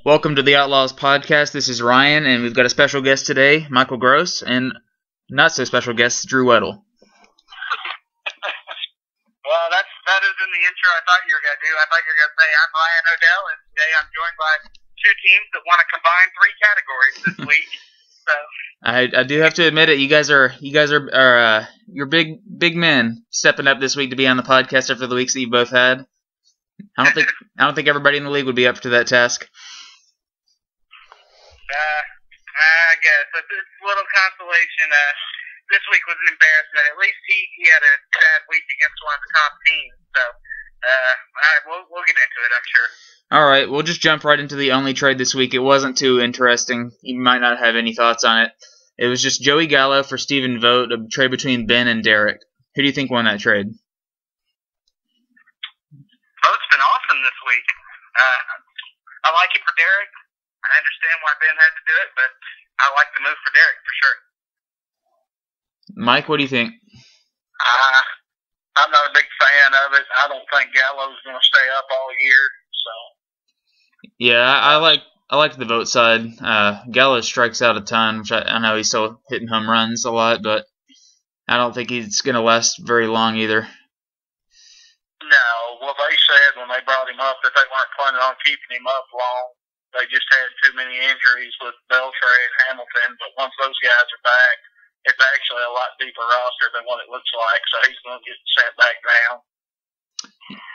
Welcome to the Outlaws podcast. This is Ryan, and we've got a special guest today, Michael Gross, and not so special guest, Drew Weddle. Well, that's better than the intro I thought you were going to do. I thought you were going to say, I'm Ryan Odell, and today I'm joined by two teams that want to combine three categories this week. So I do have to admit it. You guys are you're big men stepping up this week to be on the podcast after the weeks that you both had. I don't think everybody in the league would be up to that task. I guess it's a little consolation. This week was an embarrassment. At least he had a bad week against one of the top teams. So we'll get into it, I'm sure. All right, we'll just jump right into the only trade this week. It wasn't too interesting. You might not have any thoughts on it. It was just Joey Gallo for Stephen Vogt, a trade between Ben and Derek. Who do you think won that trade? Vogt's been awesome this week. I like it for Derek. I understand why Ben had to do it, but I like the move for Derek for sure. Mike, what do you think? I'm not a big fan of it. I don't think Gallo's going to stay up all year. So yeah, I like the Vogt side. Gallo strikes out a ton, which I know he's still hitting home runs a lot, but I don't think he's going to last very long either. No, well, they said when they brought him up that they weren't planning on keeping him up long. They just had too many injuries with Beltray and Hamilton, but once those guys are back, it's actually a lot deeper roster than what it looks like, so he's going to get sent back down.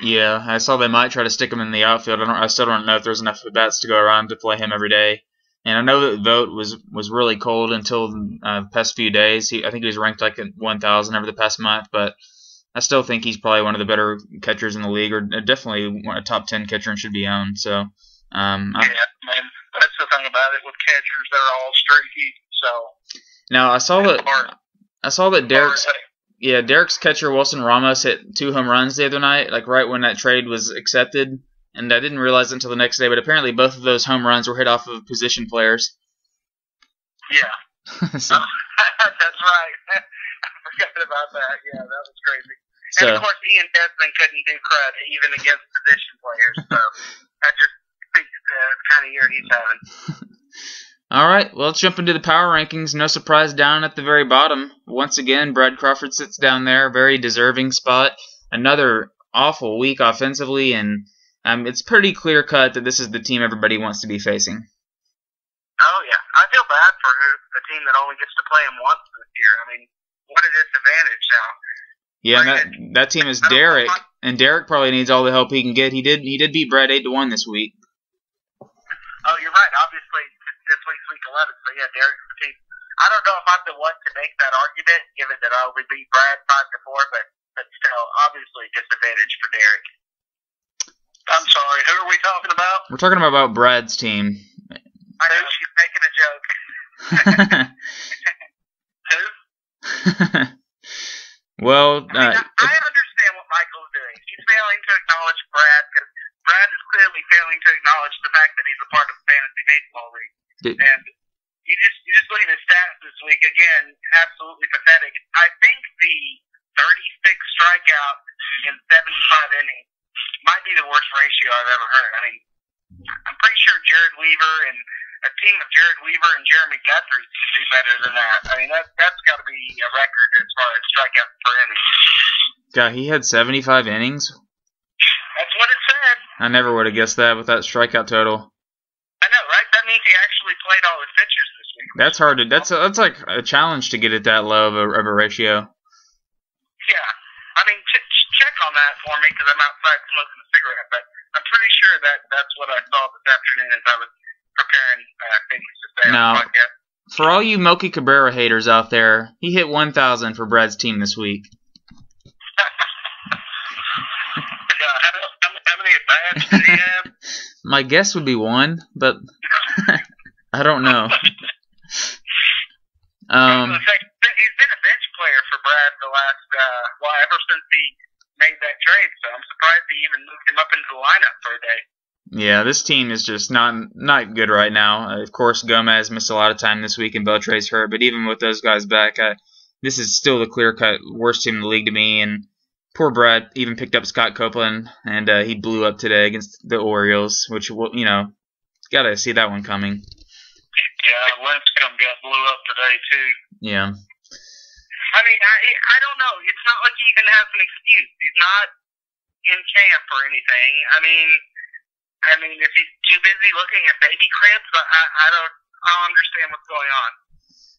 Yeah, I saw they might try to stick him in the outfield. I still don't know if there's enough bats to go around to play him every day. And I know that Vogt was really cold until the past few days. I think he was ranked like at 1,000 over the past month, but I still think he's probably one of the better catchers in the league, or definitely a top 10 catcher and should be owned. So. Yeah, man, that's the thing about it with catchers; they're all streaky. So now I saw that Derek's catcher Wilson Ramos hit 2 home runs the other night, like right when that trade was accepted, and I didn't realize it until the next day. But apparently, both of those home runs were hit off of position players. Yeah, so, that's right. I forgot about that. Yeah, that was crazy. So, and of course, Ian Desmond couldn't do crud even against position players. So that just kind of year he's having. All right, well, let's jump into the power rankings. No surprise down at the very bottom. Once again, Brad Crawford sits down there, very deserving spot. Another awful week offensively, and it's pretty clear cut that this is the team everybody wants to be facing. Oh yeah, I feel bad for the team that only gets to play him once this year. I mean, what a disadvantage now. Yeah, and that team is Derek, and Derek probably needs all the help he can get. He did beat Brad 8-1 this week. Oh, you're right. Obviously, this week's week 11, so yeah, Derek's the team. I don't know if I'm the one to make that argument, given that we beat Brad 5-4, but still, obviously, disadvantage for Derek. I'm sorry, who are we talking about? We're talking about Brad's team. I know she's making a joke. Who? Well, I understand what Michael's doing. He's failing to acknowledge Brad because Brad is clearly failing to acknowledge the fact that he's a part of the fantasy baseball league. And you just look at his stats this week again, absolutely pathetic. I think the 36 strikeout in 75 innings might be the worst ratio I've ever heard. I mean, I'm pretty sure Jared Weaver and a team of Jared Weaver and Jeremy Guthrie could do better than that. I mean, that's got to be a record as far as strikeouts per inning. God, he had 75 innings? That's what it said. I never would have guessed that with that strikeout total. I know, right? That means he actually played all his pitchers this week. That's hard to. That's like a challenge to get it that low of a ratio. Yeah, I mean, check on that for me because I'm outside smoking a cigarette. But I'm pretty sure that's what I saw this afternoon as I was preparing things to say on the podcast. For all you Melky Cabrera haters out there, he hit 1,000 for Brad's team this week. How many at-bats did he have? My guess would be 1, but I don't know. He's been a bench player for Brad the last, ever since he made that trade, so I'm surprised he even moved him up into the lineup for a day. Yeah, this team is just not good right now. Of course, Gomez missed a lot of time this week and Beltre's hurt, but even with those guys back, this is still the clear-cut worst team in the league to me, and poor Brad even picked up Scott Copeland, and he blew up today against the Orioles, which, got to see that one coming. Yeah, Lincecum got blew up today too. Yeah. I mean, I don't know. It's not like he even has an excuse. He's not in camp or anything. I mean, if he's too busy looking at baby cribs, I don't understand what's going on.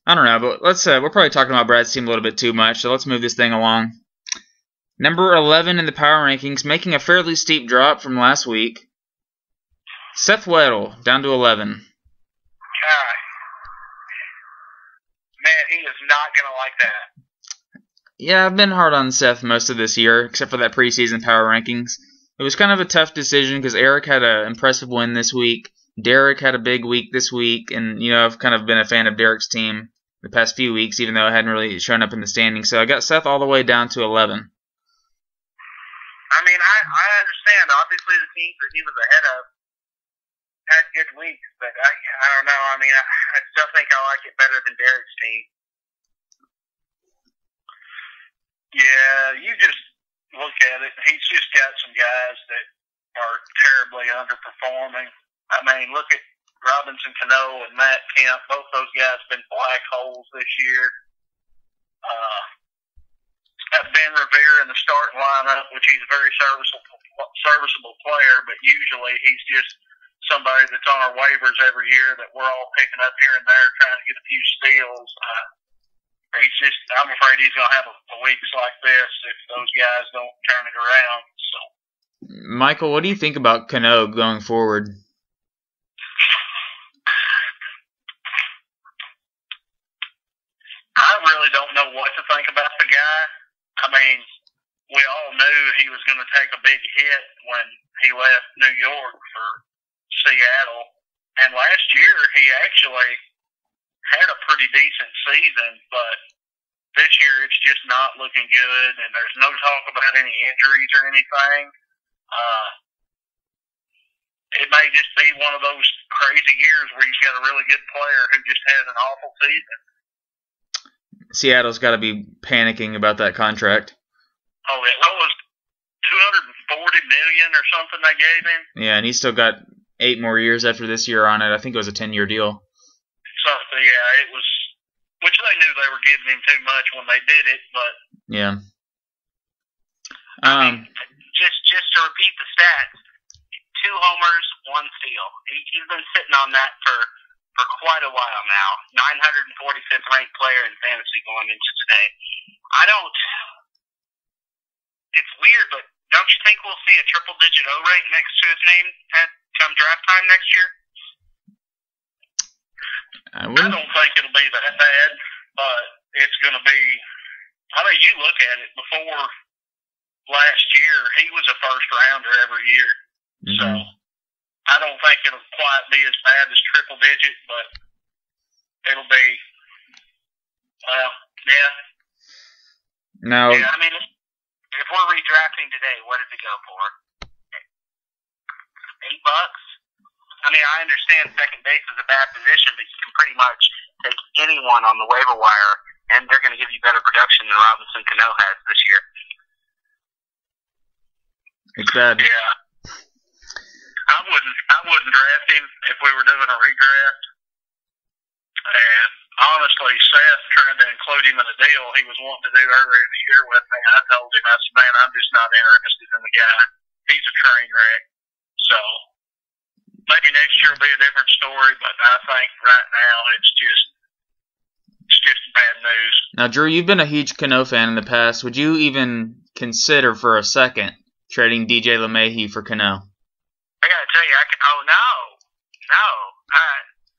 I don't know, but let's. We're probably talking about Brad's team a little bit too much, so let's move this thing along. Number 11 in the power rankings, making a fairly steep drop from last week. Seth Weddle, down to 11. God. Man, he is not going to like that. Yeah, I've been hard on Seth most of this year, except for that preseason power rankings. It was kind of a tough decision because Eric had an impressive win this week. Derek had a big week this week, and I've kind of been a fan of Derek's team the past few weeks, even though I hadn't really shown up in the standings. So I got Seth all the way down to 11. I mean, I understand. Obviously, the teams that he was ahead of had good weeks, but I don't know. I mean, I still think I like it better than Derek's team. Yeah, you just look at it. He's just got some guys that are terribly underperforming. I mean, look at Robinson Cano and Matt Kemp. Both those guys have been black holes this year. Got Ben Revere in the starting lineup, which he's a very serviceable player, but usually he's just somebody that's on our waivers every year that we're all picking up here and there trying to get a few steals. I'm afraid he's going to have a weeks like this if those guys don't turn it around. So, Michael, what do you think about Cano going forward? I really don't know what to think about the guy. I mean, we all knew he was going to take a big hit when he left New York for Seattle. And last year, he actually had a pretty decent season, but this year it's just not looking good, and there's no talk about any injuries or anything. It may just be one of those crazy years where he's got a really good player who just has an awful season. Seattle's got to be panicking about that contract. Oh, what was $240 million or something they gave him? Yeah, and he's still got 8 more years after this year on it. I think it was a 10-year deal. Something, yeah, it was. Which they knew they were giving him too much when they did it, but yeah. I mean, just to repeat the stats: 2 homers, 1 steal. He's been sitting on that for quite a while now. 945th ranked player in fantasy going into today. It's weird, but don't you think we'll see a triple-digit O rate next to his name come draft time next year? I don't think it'll be that bad, but it's going to be. I mean, you look at it before last year, he was a first rounder every year. Mm-hmm. So I don't think it'll quite be as bad as triple digit, but it'll be. Well, yeah. No. Yeah, I mean, if we're redrafting today, what does it go for? $8? I mean, I understand second base is a bad position, but you can pretty much take anyone on the waiver wire, and they're going to give you better production than Robinson Cano has this year. It's bad. Yeah. I wouldn't draft him if we were doing a redraft. And honestly, Seth tried to include him in a deal he was wanting to do earlier in the year with me. I told him, I said, man, I'm just not interested in the guy. He's a train wreck. So maybe next year will be a different story, but I think right now it's just bad news. Now, Drew, you've been a huge Cano fan in the past. Would you even consider for a second trading DJ LeMahieu for Cano? I gotta tell you, no.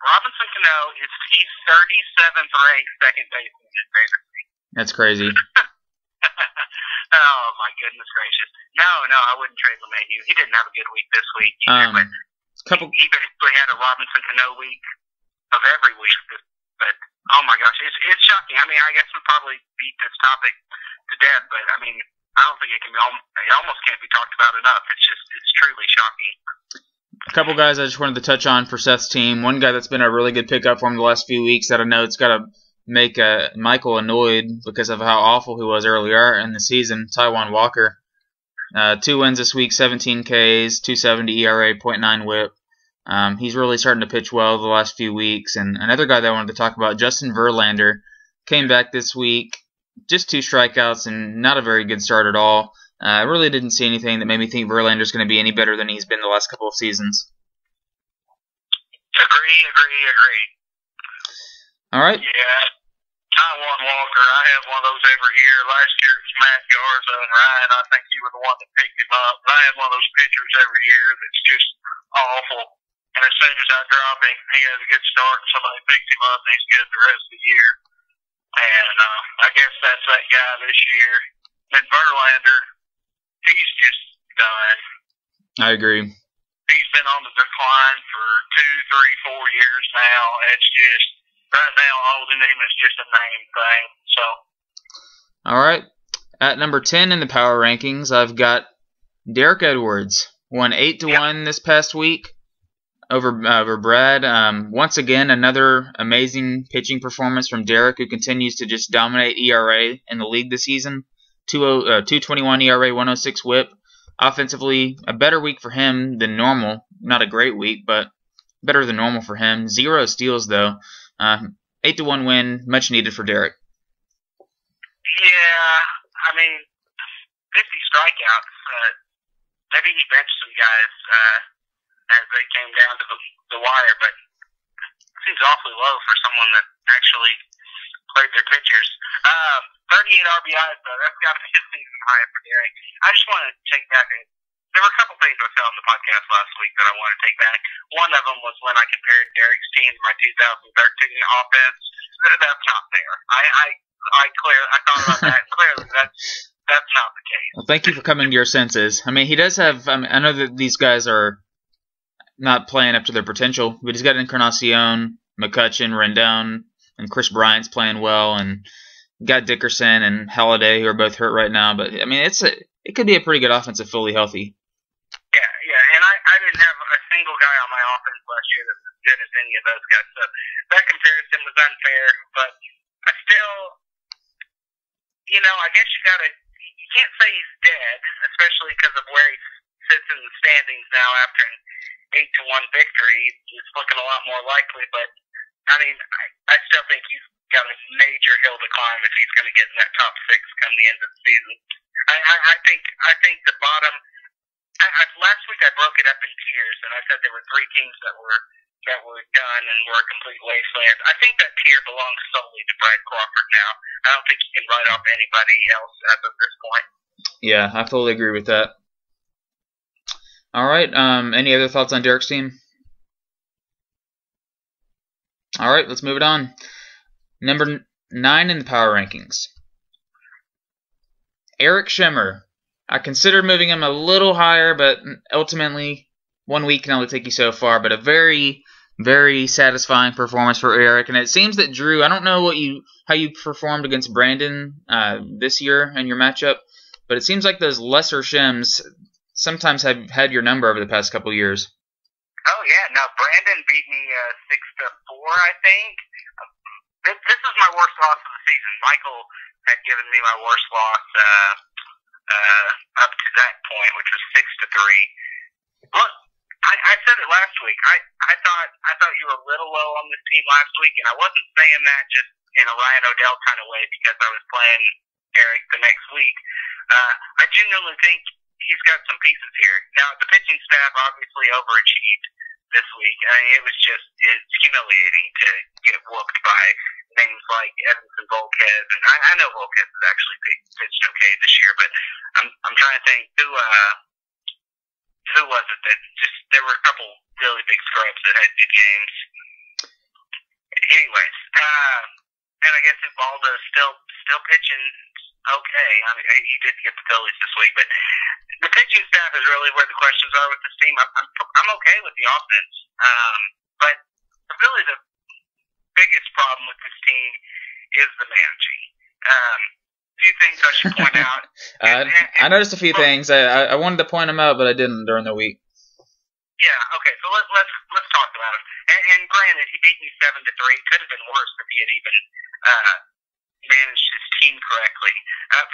Robinson Cano is he's 37th ranked second baseman in fantasy. That's crazy. Oh my goodness gracious! No, I wouldn't trade LeMahieu. He didn't have a good week this week either, but he basically had a Robinson Cano week of every week. But oh my gosh, it's shocking. I mean, I guess we'll probably beat this topic to death, but I mean, I don't think it almost can't be talked about enough. It's truly shocking. A couple guys I just wanted to touch on for Seth's team. One guy that's been a really good pickup for him the last few weeks that I know it's got to make Michael annoyed because of how awful he was earlier in the season, Taijuan Walker. 2 wins this week, 17 Ks, 270 ERA, .9 whip. He's really starting to pitch well the last few weeks. And another guy that I wanted to talk about, Justin Verlander, came back this week, just 2 strikeouts and not a very good start at all. I really didn't see anything that made me think Verlander's going to be any better than he's been the last couple of seasons. Agree. All right. Yeah. Taiwan Walker, I have one of those every year. Last year it was Matt Garza and Ryan. I think you were the one that picked him up. I have one of those pitchers every year that's just awful. And as soon as I drop him, he has a good start and somebody picks him up and he's good the rest of the year. And I guess that's that guy this year. And Verlander, he's just done. I agree. He's been on the decline for 2, 3, 4 years now. It's just, right now, holding him is just a name thing. So. All right. At number 10 in the power rankings, I've got Derek Edwards. Won 8-1 this past week over Brad. Once again, another amazing pitching performance from Derek, who continues to just dominate ERA in the league this season. 2.21 ERA, 106 WHIP. Offensively, a better week for him than normal. Not a great week, but better than normal for him. 0 steals, though. 8-1 win, much needed for Derek. Yeah, I mean, 50 strikeouts. Maybe he benched some guys as they came down to the wire, but it seems awfully low for someone that actually played their pitchers. 38 RBIs, though. That's got to be a season high for Derek. I just want to take back there were a couple things I said on the podcast last week that I want to take back. One of them was when I compared Derek's team to my 2013 offense. That's not fair. I thought about that. Clearly, that's not the case. Well, thank you for coming to your senses. I mean, he does have. I know that these guys are not playing up to their potential, but he's got Encarnacion, McCutchen, Rendon, and Chris Bryant's playing well, and got Dickerson and Halladay, who are both hurt right now. But I mean, it could be a pretty good offense if fully healthy. Yeah, and I didn't have a single guy on my offense last year that was as good as any of those guys. So that comparison was unfair, but I still, I guess you can't say he's dead, especially because of where he sits in the standings now after an 8-1 victory. It's looking a lot more likely, but I mean, I still think he's got a major hill to climb if he's going to get in that top 6 come the end of the season. I think the bottom. Last week I broke it up in tiers, and I said there were 3 teams that were done and were a complete wasteland. I think that tier belongs solely to Brad Crawford now. I don't think you can write off anybody else as of this point. Yeah, I fully agree with that. All right. Any other thoughts on Derek's team? All right, let's move it on. Number 9 in the power rankings. Eric Schemmer. I considered moving him a little higher, but ultimately, 1 week can only take you so far. But a very, very satisfying performance for Eric. And it seems that Drew, I don't know how you performed against Brandon this year in your matchup, but it seems like those lesser Shems sometimes have had your number over the past couple years. Oh yeah, no, Brandon beat me 6-4, I think. This is my worst loss of the season. Michael had given me my worst loss up to that point, which was 6-3. Look, I said it last week. I thought you were a little low on this team last week, and I wasn't saying that just in a Ryan O'Dell kind of way because I was playing Eric the next week. I genuinely think he's got some pieces here. Now, the pitching staff obviously overachieved this week. I mean, it's humiliating to get whooped by names like Edinson Volquez, and I know Volquez has actually pitched okay this year, but I'm trying to think who was it that just there were a couple really big scrubs that had good games. Anyways, and I guess Ubaldo's still pitching okay. I mean, he did get the Phillies this week, but the pitching staff is really where the questions are with this team. I'm okay with the offense, but really the biggest problem with this team is the managing. A few things I should point out. I noticed a few things. I wanted to point them out, but I didn't during the week. Yeah. Okay. So let's talk about it. And granted, he beat me 7-3. Could have been worse if he had even managed his team correctly.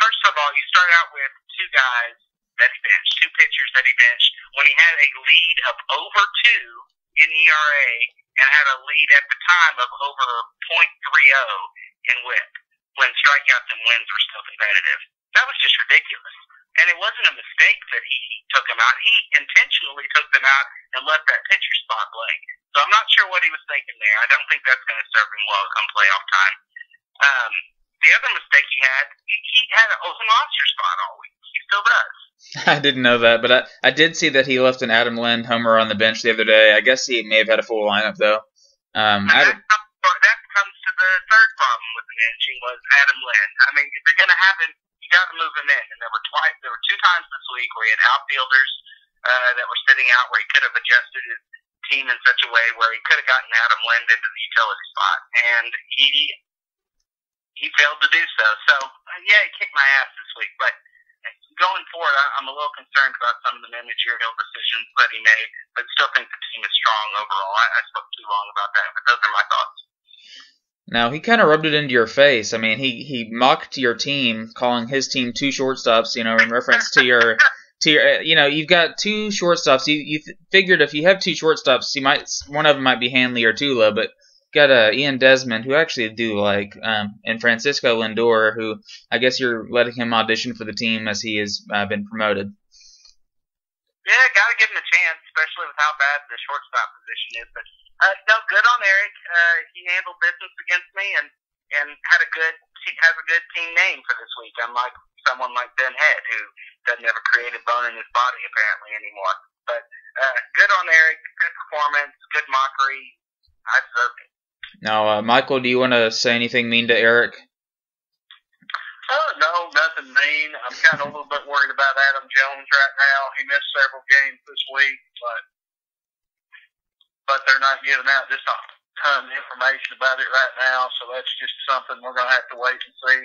First of all, you start out with 2 guys that he benched, 2 pitchers that he benched when he had a lead of over 2 in ERA and had a lead at the time of over .30 in WHIP when strikeouts and wins were still competitive. That was just ridiculous. And it wasn't a mistake that he took them out. He intentionally took them out and left that pitcher spot blank. So I'm not sure what he was thinking there. I don't think that's going to serve him well come playoff time. The other mistake he had an open roster spot all week. He still does. I didn't know that, but I did see that he left an Adam Lind homer on the bench the other day. I guess he may have had a full lineup, though. That comes to the third problem with the managing was Adam Lind. I mean, if you're going to have him, you got to move him in. And there were 2 times this week where he had outfielders that were sitting out where he could have adjusted his team in such a way where he could have gotten Adam Lind into the utility spot. And he failed to do so. So, yeah, he kicked my ass this week. But going forward, I'm a little concerned about some of the managerial decisions that he made, but still think the team is strong overall. I spoke too long about that, but those are my thoughts. Now, he kind of rubbed it into your face. I mean, he mocked your team, calling his team 2 shortstops, in reference to your you've got 2 shortstops. You figured if you have 2 shortstops, one of them might be Hanley or Tula, but got Ian Desmond, who actually do like, and Francisco Lindor, who I guess you're letting him audition for the team as he has been promoted. Yeah, got to give him a chance, especially with how bad the shortstop position is. But no, good on Eric. He handled business against me and has a good team name for this week. Unlike someone like Ben Head, who doesn't have a creative bone in his body apparently anymore. But good on Eric. Good performance. Good mockery. I deserved it. Now, Michael, do you want to say anything mean to Eric? No, nothing mean. I'm kind of a little bit worried about Adam Jones right now. He missed several games this week, but they're not giving out just a ton of information about it right now, so that's just something we're going to have to wait and see.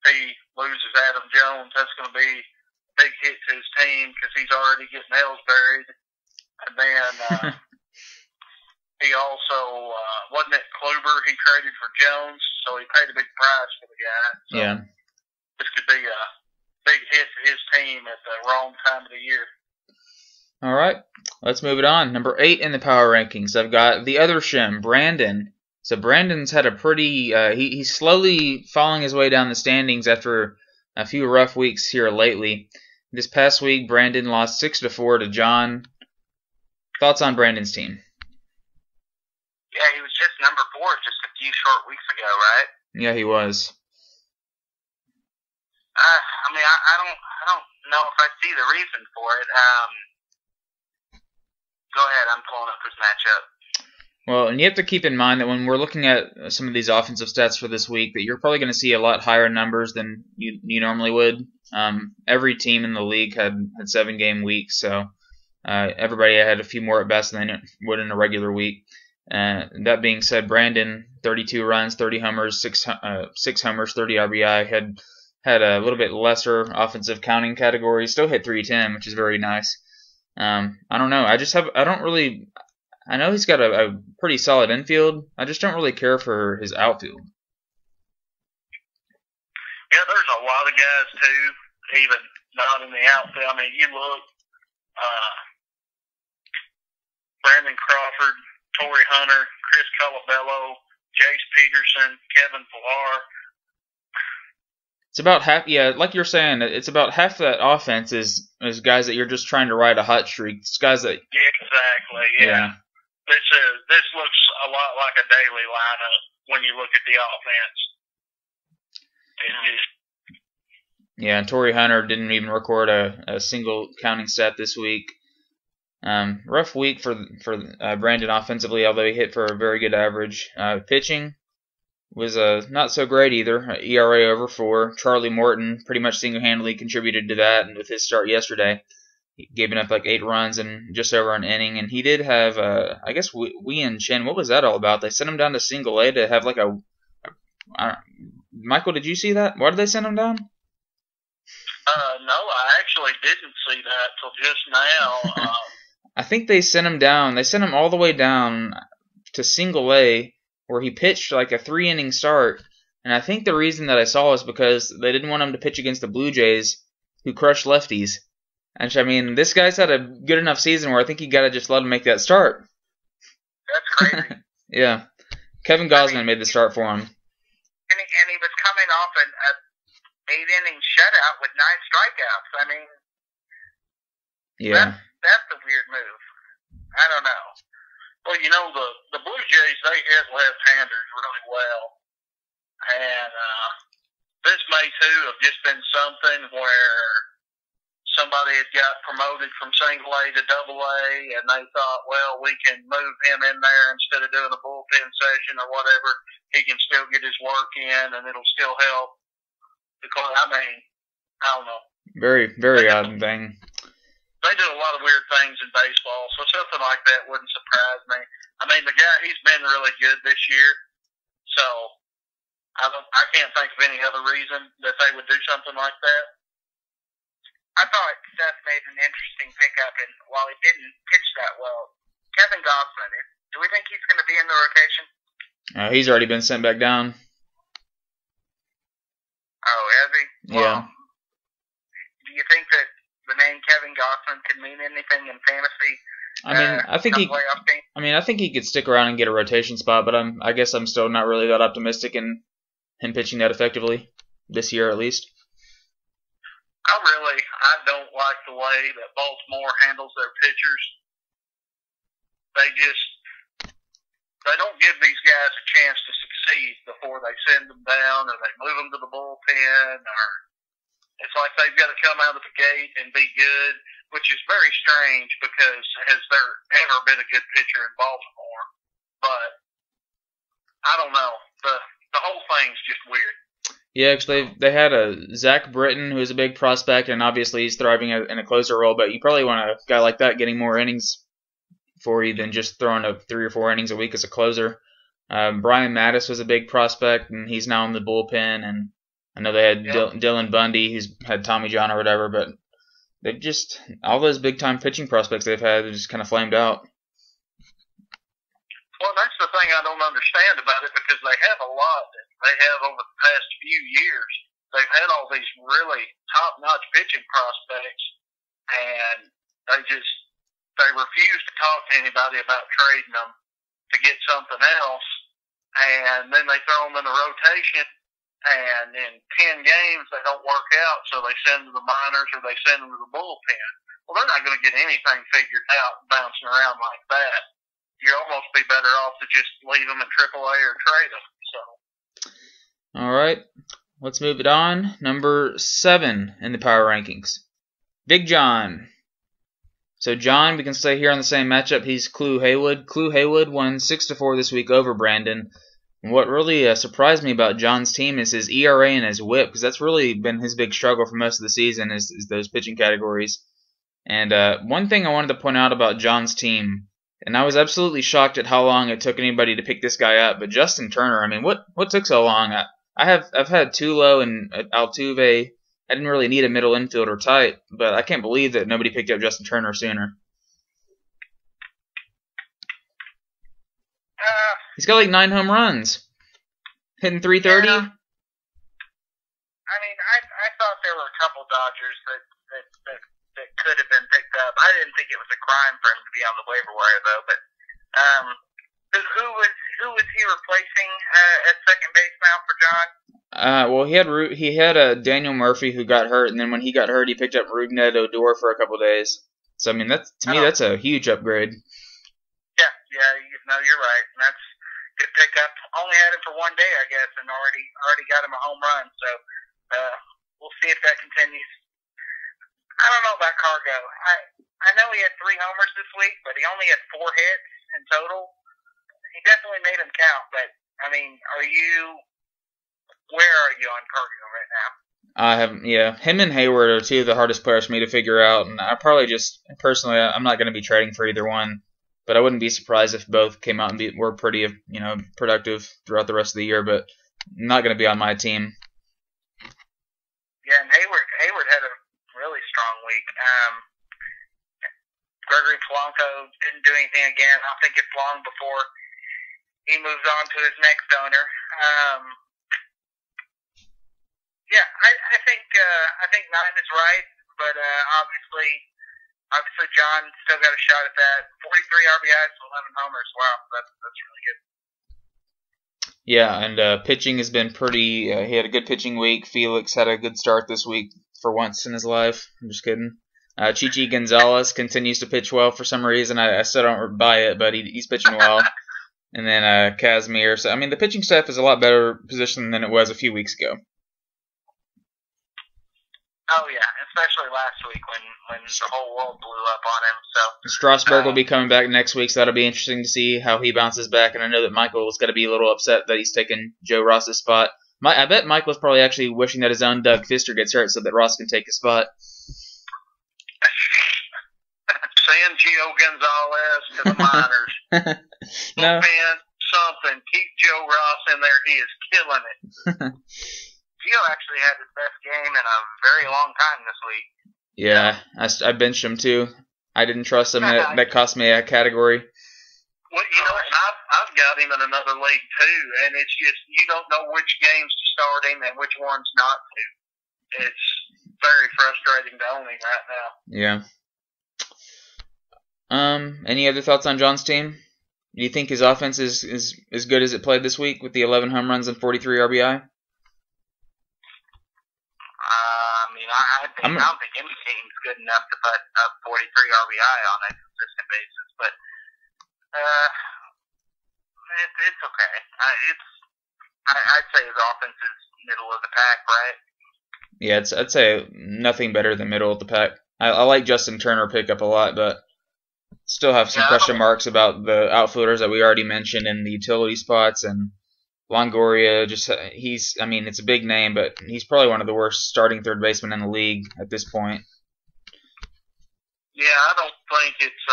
If he loses Adam Jones, that's going to be a big hit to his team because he's already getting L's buried. And then he also, wasn't it Kluber he traded for Jones, so he paid a big price for the guy. So yeah. This could be a big hit to his team at the wrong time of the year. All right, let's move it on. Number 8 in the power rankings, I've got the other Shim, Brandon. So Brandon's had a pretty, he's slowly falling his way down the standings after a few rough weeks here lately. This past week, Brandon lost 6-4 to John. Thoughts on Brandon's team? Yeah, he was just number 4 just a few short weeks ago, right? Yeah, he was. I mean, I don't know if I see the reason for it. Go ahead, I'm pulling up his matchup. Well, and you have to keep in mind that when we're looking at some of these offensive stats for this week, that you're probably going to see a lot higher numbers than you normally would. Every team in the league had 7-game weeks, so everybody had a few more at bats than they would in a regular week. That being said, Brandon, 32 runs, 30 homers, 6 homers, 30 RBI, had a little bit lesser offensive counting category. Still hit 310, which is very nice. I don't know. I know he's got a pretty solid infield. I just don't really care for his outfield. Yeah, there's a lot of guys too, even not in the outfield. I mean, you look, Brandon Crawford, Torrey Hunter, Chris Colabello, Jace Peterson, Kevin Pillar. It's about half, yeah, like you're saying, it's about half that offense is guys that you're just trying to ride a hot streak. It's guys that... Yeah, exactly, yeah. This looks a lot like a daily lineup when you look at the offense. Yeah, and Torrey Hunter didn't even record a single counting stat this week. Rough week for Brandon offensively, although he hit for a very good average. Pitching was not so great either. ERA over 4. Charlie Morton pretty much single-handedly contributed to that, and with his start yesterday, he gave up like 8 runs in just over an inning. And he did have, I guess, Wei and Chen. What was that all about? They sent him down to single A to have like Michael, did you see that? Why did they send him down? No, I actually didn't see that till just now. I think they sent him down. They sent him all the way down to single A, where he pitched like a 3-inning start. And I think the reason that I saw was because they didn't want him to pitch against the Blue Jays, who crush lefties. And I mean, this guy's had a good enough season where I think you got to just let him make that start. That's crazy. Yeah. Kevin Gosman made the start for him. And he was coming off an 8-inning shutout with 9 strikeouts. I mean, yeah, that's a weird move. I don't know. Well, you know, the Blue Jays, they hit left-handers really well. And this may, too, have just been something where somebody had got promoted from single A to double A, and they thought, well, we can move him in there instead of doing a bullpen session or whatever. He can still get his work in, and it'll still help. Because, I mean, I don't know. Very, very odd thing. They do a lot of weird things in baseball, so something like that wouldn't surprise me. I mean, the guy, he's been really good this year, so I can't think of any other reason that they would do something like that. I thought Seth made an interesting pickup, and while he didn't pitch that well, Kevin Gosman, do we think he's going to be in the rotation? He's already been sent back down. Oh, has he? Yeah. Well, do you think that the name Kevin Gosman can mean anything in fantasy? I think he could stick around and get a rotation spot, but I guess I'm still not really that optimistic in him pitching that effectively this year, at least. I don't like the way that Baltimore handles their pitchers. They don't give these guys a chance to succeed before they send them down or they move them to the bullpen, or it's like they've got to come out of the gate and be good, which is very strange because has there ever been a good pitcher in Baltimore? But I don't know. The whole thing's just weird. Yeah, because they had a Zach Britton, who's a big prospect, and obviously he's thriving in a closer role, but you probably want a guy like that getting more innings for you than just throwing up 3 or 4 innings a week as a closer. Brian Mattis was a big prospect, and he's now in the bullpen, and I know they had Dylan Bundy, who's had Tommy John or whatever, but they've just, all those big-time pitching prospects they've had just kind of flamed out. Well, that's the thing I don't understand about it, because they have a lot that they have over the past few years. They've had all these really top-notch pitching prospects, and they refuse to talk to anybody about trading them to get something else, and then they throw them in the rotation, and in 10 games they don't work out, so they send them to the minors or they send them to the bullpen. Well, they're not going to get anything figured out bouncing around like that. You'd almost be better off to just leave them in AAA or trade them. So. All right, let's move it on. Number 7 in the power rankings, Big John. So John, we can stay here on the same matchup. He's Clue Haywood. Clue Haywood won 6-4 this week over Brandon. And what really surprised me about John's team is his ERA and his WHIP, because that's really been his big struggle for most of the season is those pitching categories. And one thing I wanted to point out about John's team, and I was absolutely shocked at how long it took anybody to pick this guy up, but Justin Turner, I mean, what took so long? I've had Tulo and Altuve. I didn't really need a middle infielder type, but I can't believe that nobody picked up Justin Turner sooner. He's got like 9 home runs, hitting .330. Yeah. I mean, I thought there were a couple Dodgers that could have been picked up. I didn't think it was a crime for him to be on the waiver wire, though. But who was he replacing at second base now for John? Well, he had Daniel Murphy who got hurt, and then when he got hurt, he picked up Rougned Odor for a couple of days. So I mean, that's a huge upgrade. Yeah, you're right. And that's a good pickup. Only had him for 1 day, I guess, and already got him a home run. So we'll see if that continues. I don't know about Cargo. I know he had 3 homers this week, but he only had 4 hits in total. He definitely made them count. But I mean, where are you on Cargo right now? I haven't. Yeah, him and Hayward are 2 of the hardest players for me to figure out, and I probably just personally, I'm not going to be trading for either one. But I wouldn't be surprised if both came out and were pretty, productive throughout the rest of the year. But not going to be on my team. Yeah, and Hayward had a really strong week. Gregory Polanco didn't do anything again. I think it's long before he moves on to his next owner. Yeah, I think 9 is right, but obviously obviously John still got a shot at that. 43 RBIs, 11 homers. Wow, that's really good. Yeah, and pitching has been pretty. He had a good pitching week. Felix had a good start this week for once in his life. I'm just kidding. Chichi Gonzalez continues to pitch well for some reason. I still don't buy it, but he's pitching well. And then Casimir. So I mean, the pitching staff is a lot better positioned than it was a few weeks ago. Oh yeah, especially last week when the whole world blew up on him. So Strasburg will be coming back next week, so that'll be interesting to see how he bounces back. And I know that Michael is going to be a little upset that he's taking Joe Ross's spot. I bet Michael's probably actually wishing that his own Doug Fister gets hurt so that Ross can take his spot. Send Gio Gonzalez to the minors. No. Man, something. Keep Joe Ross in there. He is killing it. Gio actually had his best game in a very long time this week. Yeah, I benched him too. I didn't trust him. That cost me a category. Well, you know, and I've got him in another league too, and it's just you don't know which games to start him and which ones not to. It's very frustrating to own him right now. Yeah. Any other thoughts on John's team? Do you think his offense is as good as it played this week with the 11 home runs and 43 RBI? I don't think any team's good enough to put up 43 RBI on a consistent basis, but it's okay. I'd say his offense is middle of the pack, right? Yeah, I'd say nothing better than middle of the pack. I like Justin Turner pickup a lot, but still have some question marks about the outfielders that we already mentioned and the utility spots and Longoria. It's a big name, but he's probably one of the worst starting third basemen in the league at this point. Yeah, I don't think it's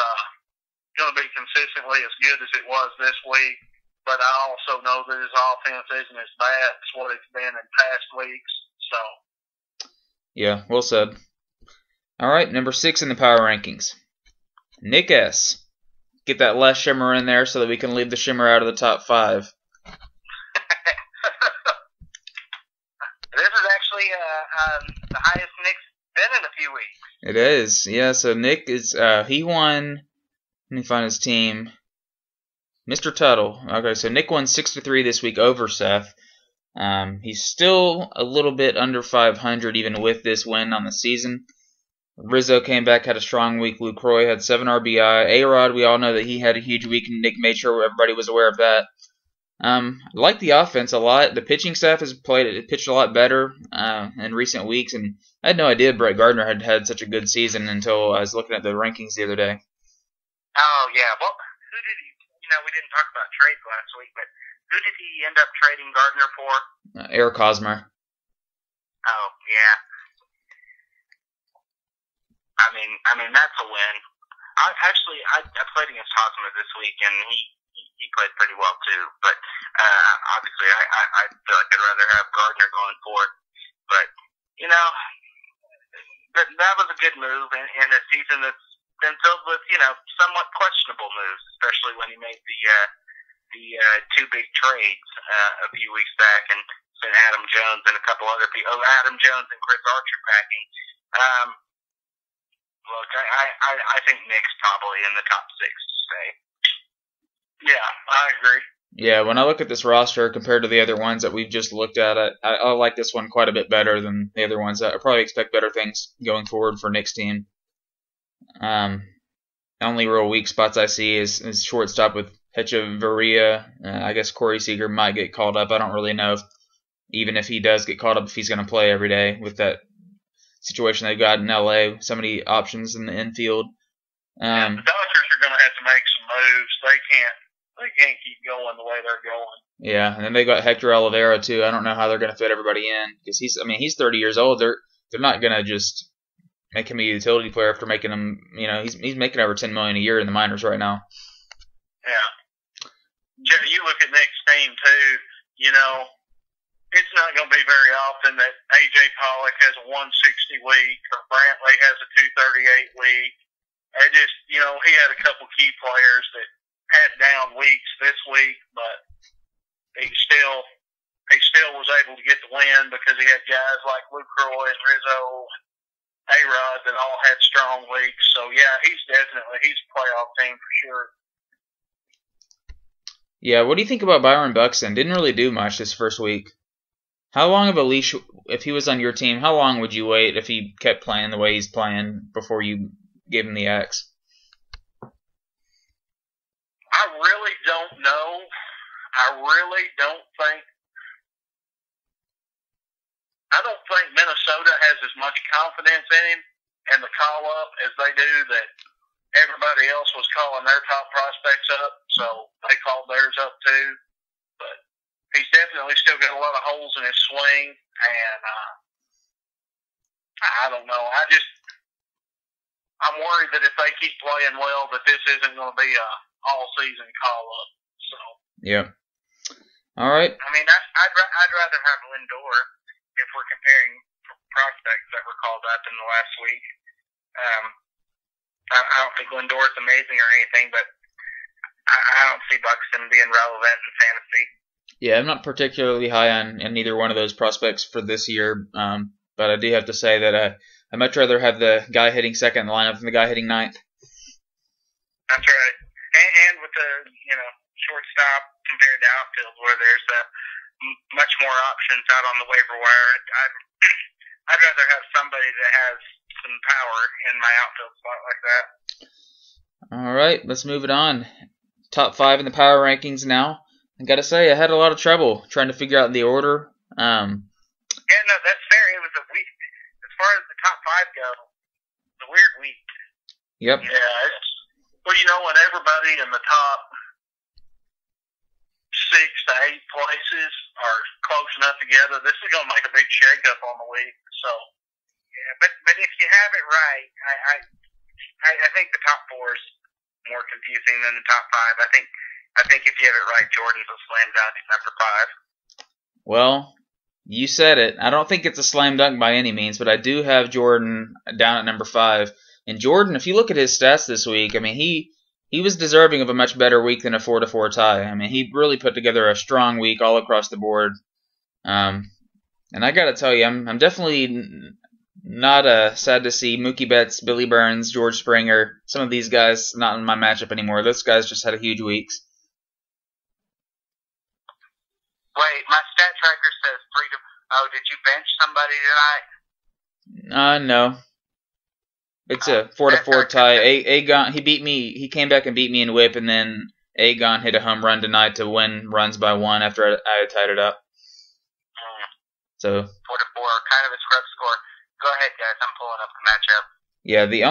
going to be consistently as good as it was this week, but I also know that his offense isn't as bad as what it's been in past weeks. So. Yeah, well said. All right, number 6 in the power rankings. Nick S. Get that less shimmer in there so that we can leave the shimmer out of the top 5. This is actually the highest Nick's been in a few weeks. It is, yeah. So Nick is he won. Let me find his team. Mr. Tuttle. Okay, so Nick won 6-3 this week over Seth. He's still a little bit under 500 even with this win on the season. Rizzo came back, had a strong week. Lucroy had 7 RBI. A-Rod, we all know that he had a huge week, and Nick made sure everybody was aware of that. I like the offense a lot. The pitching staff has pitched a lot better in recent weeks, and I had no idea Brett Gardner had such a good season until I was looking at the rankings the other day. Oh, yeah. Well, who did he, we didn't talk about trades last week, but who did he end up trading Gardner for? Eric Hosmer. Oh, yeah. I mean, that's a win. I played against Hosmer this week, and he played pretty well too. But obviously, I feel like I'd rather have Gardner going forward. But that was a good move in a season that's been filled with somewhat questionable moves, especially when he made the 2 big trades a few weeks back and sent Adam Jones and a couple other people. Adam Jones and Chris Archer packing. Look, I think Nick's probably in the top 6 to stay. Yeah, I agree. Yeah, when I look at this roster compared to the other ones that we've just looked at, I like this one quite a bit better than the other ones. I probably expect better things going forward for Nick's team. Only real weak spots I see is shortstop with Hechavarria. I guess Corey Seager might get called up. I don't really know even if he does get called up if he's going to play every day with that situation they've got in L.A. So many options in the infield. The Dodgers are going to have to make some moves. They can't keep going the way they're going. Yeah, and then they got Hector Oliveira too. I don't know how they're going to fit everybody in because he's 30 years old. They're not going to just make him a utility player after making him. He's making over $10 million a year in the minors right now. Yeah. You look at Nick's team too. It's not going to be very often that A.J. Pollock has a 160 week or Brantley has a 238 week. It just, he had a couple key players that had down weeks this week, but he still was able to get the win because he had guys like Lucroy and Rizzo A-Rod that all had strong weeks. So, yeah, he's a playoff team for sure. Yeah, what do you think about Byron Buxton? Didn't really do much this first week. How long of a leash, if he was on your team, how long would you wait if he kept playing the way he's playing before you gave him the axe? I really don't know. I don't think Minnesota has as much confidence in him and the call-up as they do that everybody else was calling their top prospects up, so they called theirs up too. But he's definitely still got a lot of holes in his swing, and I don't know. I'm worried that if they keep playing well, that this isn't going to be a all-season call-up. So. Yeah. All right. I mean, I'd rather have Lindor if we're comparing prospects that were called up in the last week. I don't think Lindor's amazing or anything, but I don't see Buxton being relevant in fantasy. Yeah, I'm not particularly high on either one of those prospects for this year, but I do have to say that I'd much rather have the guy hitting second in the lineup than the guy hitting ninth. That's right. And with the shortstop compared to outfield, where there's much more options out on the waiver wire, I'd rather have somebody that has some power in my outfield spot like that. All right, let's move it on. Top 5 in the power rankings now. I gotta say, I had a lot of trouble trying to figure out the order. Yeah, no, that's fair. It was a week. As far as the top 5 go, it's a weird week. Yep. Yeah. When everybody in the top 6 to 8 places are close enough together, this is going to make a big shakeup on the week. So, yeah, but if you have it right, I think the top 4 is more confusing than the top 5. I think if you have it right, Jordan's a slam dunk at number 5. Well, you said it. I don't think it's a slam dunk by any means, but I do have Jordan down at number 5. And Jordan, if you look at his stats this week, I mean, he was deserving of a much better week than a 4-4 tie. I mean, he really put together a strong week all across the board. And I got to tell you, I'm definitely not sad to see Mookie Betts, Billy Burns, George Springer, some of these guys not in my matchup anymore. Those guys just had a huge weeks. Wait, my stat tracker says 3 to... Oh, did you bench somebody tonight? No. It's a 4-4 tie. Agon, he beat me. He came back and beat me in whip, and then Agon hit a home run tonight to win runs by 1 after I had tied it up. So 4-4, kind of a scrub score. Go ahead, guys. I'm pulling up the matchup. Yeah, the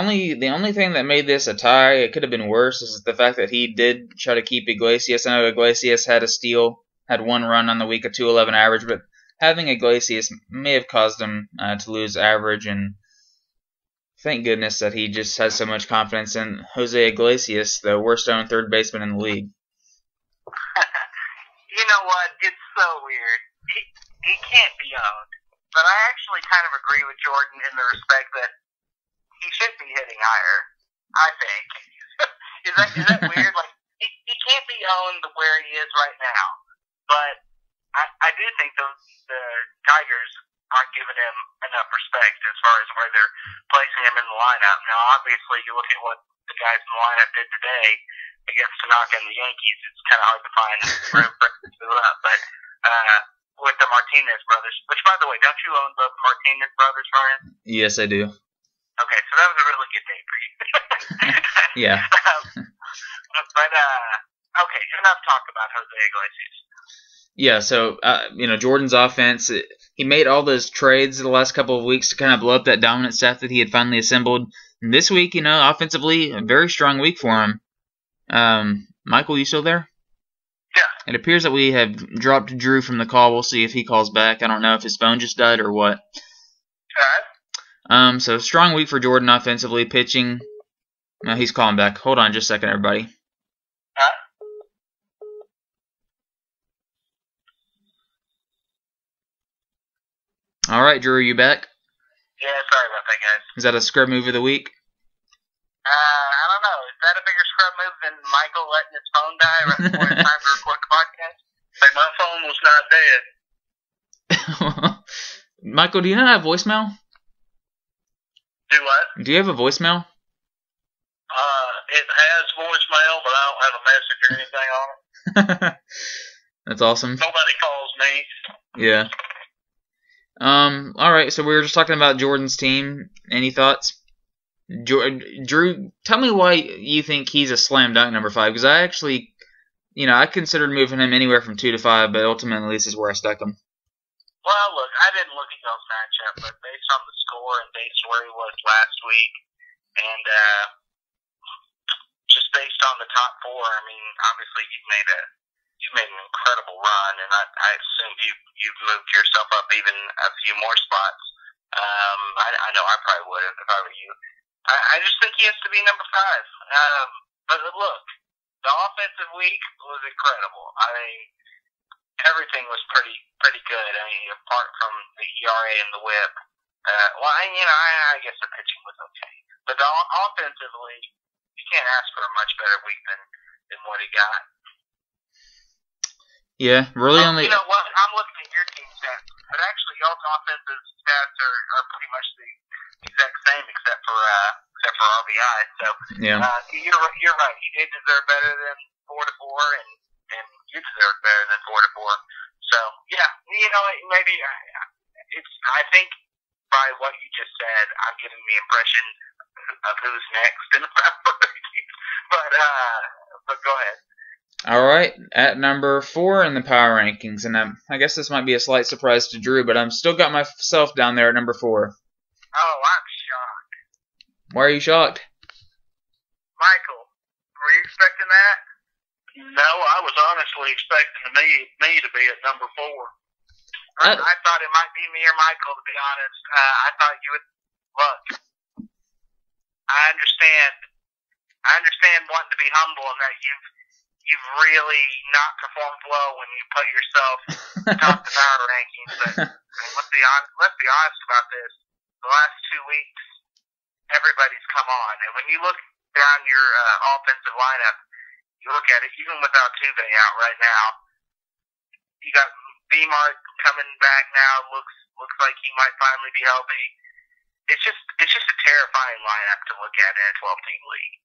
only thing that made this a tie, it could have been worse, is the fact that he did try to keep Iglesias. I know Iglesias had a steal, had 1 run on the week, a 211 average, but having Iglesias may have caused him to lose average, and thank goodness that he just has so much confidence in Jose Iglesias, the worst owned third baseman in the league. You know what? It's so weird. He can't be owned. But I actually kind of agree with Jordan in the respect that he should be hitting higher, I think. Is that weird? Like, he can't be owned where he is right now. But I do think the Tigers aren't giving him enough respect as far as where they're placing him in the lineup. Now, obviously, you look at what the guys in the lineup did today against Tanaka and the Yankees, it's kind of hard to find room for him to do up. But with the Martinez brothers, which, by the way, don't you own the Martinez brothers, Ryan? Yes, I do. Okay, so that was a really good day for you. Yeah. But, okay, enough talk about Jose Iglesias. Yeah, so, Jordan's offense, he made all those trades the last couple of weeks to kind of blow up that dominant staff that he had finally assembled. And this week, offensively, a very strong week for him. Michael, you still there? Yeah. It appears that we have dropped Drew from the call. We'll see if he calls back. I don't know if his phone just died or what. Alright. So strong week for Jordan offensively. Pitching. No, he's calling back. Hold on just a second, everybody. All right, Drew, are you back? Yeah, sorry about that, guys. Is that a scrub move of the week? I don't know. Is that a bigger scrub move than Michael letting his phone die right before it's time to record the podcast? Like, my phone was not dead. Michael, do you not have voicemail? Do Do you have a voicemail? It has voicemail, but I don't have a message or anything on it. That's awesome. Nobody calls me. Yeah. All right. So we were just talking about Jordan's team. Any thoughts? Drew, tell me why you think he's a slam dunk number 5. Because I actually, I considered moving him anywhere from 2 to 5, but ultimately this is where I stuck him. Well, look, I didn't look at y'all's matchup, but based on the score and based where he was last week, and just based on the top 4, I mean, obviously you've made an incredible run, and I assume you've moved yourself up even a few more spots. I know I probably would if I were you. I just think he has to be number 5. But look, the offensive week was incredible. I mean, everything was pretty good. I mean, apart from the ERA and the WHIP. I guess the pitching was okay, but offensively, you can't ask for a much better week than what he got. Yeah, really only. You know what? I'm looking at your team stats, but actually, y'all's offensive stats are pretty much the exact same, except for RBI. So yeah, you're right. He did deserve better than 4 to 4, and you deserve better than 4 to 4. So yeah, maybe it's. I think by what you just said, I'm getting the impression of who's next in the power rankings. But go ahead. All right, at number 4 in the power rankings, and I guess this might be a slight surprise to Drew, but I'm still got myself down there at number 4. Oh, I'm shocked. Why are you shocked? Michael, were you expecting that? No, I was honestly expecting me to be at number 4. I thought it might be me or Michael, to be honest. I thought you would look. I understand wanting to be humble and that you've really not performed well when you put yourself top the power rankings. But I mean, let's be honest about this. The last 2 weeks, everybody's come on, and when you look down your offensive lineup, you look at it even without Tuve out right now. You got B-Mark coming back now. Looks like he might finally be healthy. It's just a terrifying lineup to look at in a 12-team league.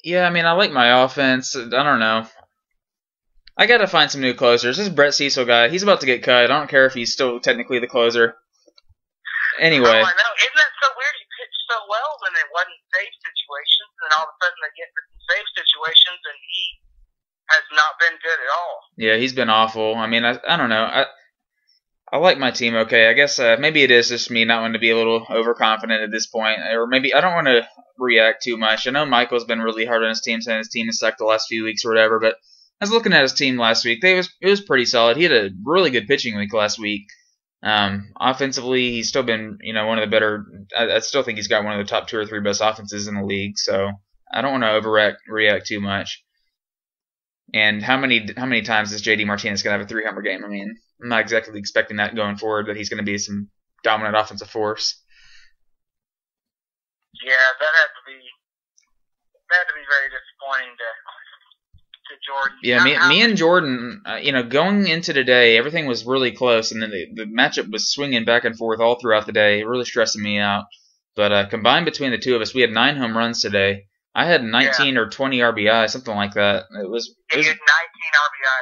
Yeah, I mean, I like my offense. I don't know. I got to find some new closers. This Brett Cecil guy, he's about to get cut. I don't care if he's still technically the closer. Anyway. Oh, I know. Isn't that so weird? He pitched so well when it wasn't safe situations, and all of a sudden they get into some safe situations, and he has not been good at all. Yeah, he's been awful. I mean, I don't know. I like my team okay. I guess maybe it is just me not wanting to be a little overconfident at this point. Or maybe I don't want to react too much. I know Michael's been really hard on his team, saying his team has sucked the last few weeks or whatever, but I was looking at his team last week. It was pretty solid. He had a really good pitching week last week. Offensively, he's still been, one of the better. I still think he's got one of the top 2 or 3 best offenses in the league. So I don't want to overreact too much. And how many times is JD Martinez going to have a 3-homer game? I mean, I'm not exactly expecting that going forward, that he's going to be some dominant offensive force. Yeah, that had to be very disappointing to Jordan. Yeah, me and Jordan, going into today, everything was really close, and then the matchup was swinging back and forth all throughout the day, really stressing me out. But combined between the two of us, we had 9 home runs today. I had 19 or 20 RBI, something like that. He had 19 RBIs.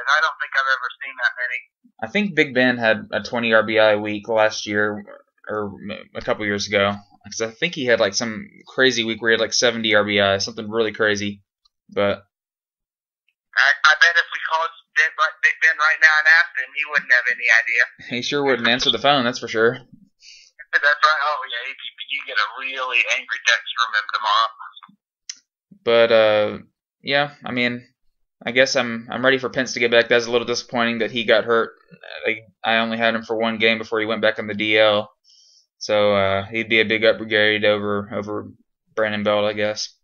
I don't think I've ever seen that many. I think Big Ben had a 20 RBI week last year or a couple years ago. Because I think he had like some crazy week where he had like 70 RBI, something really crazy. But I bet if we called Big Ben right now and asked him, he wouldn't have any idea. He sure wouldn't answer the phone, that's for sure. That's right. Oh yeah, you get a really angry text from him tomorrow. But yeah, I mean, I guess I'm ready for Pence to get back. That's a little disappointing that he got hurt. I only had him for 1 game before he went back on the DL, so he'd be a big upgrade over Brandon Belt, I guess.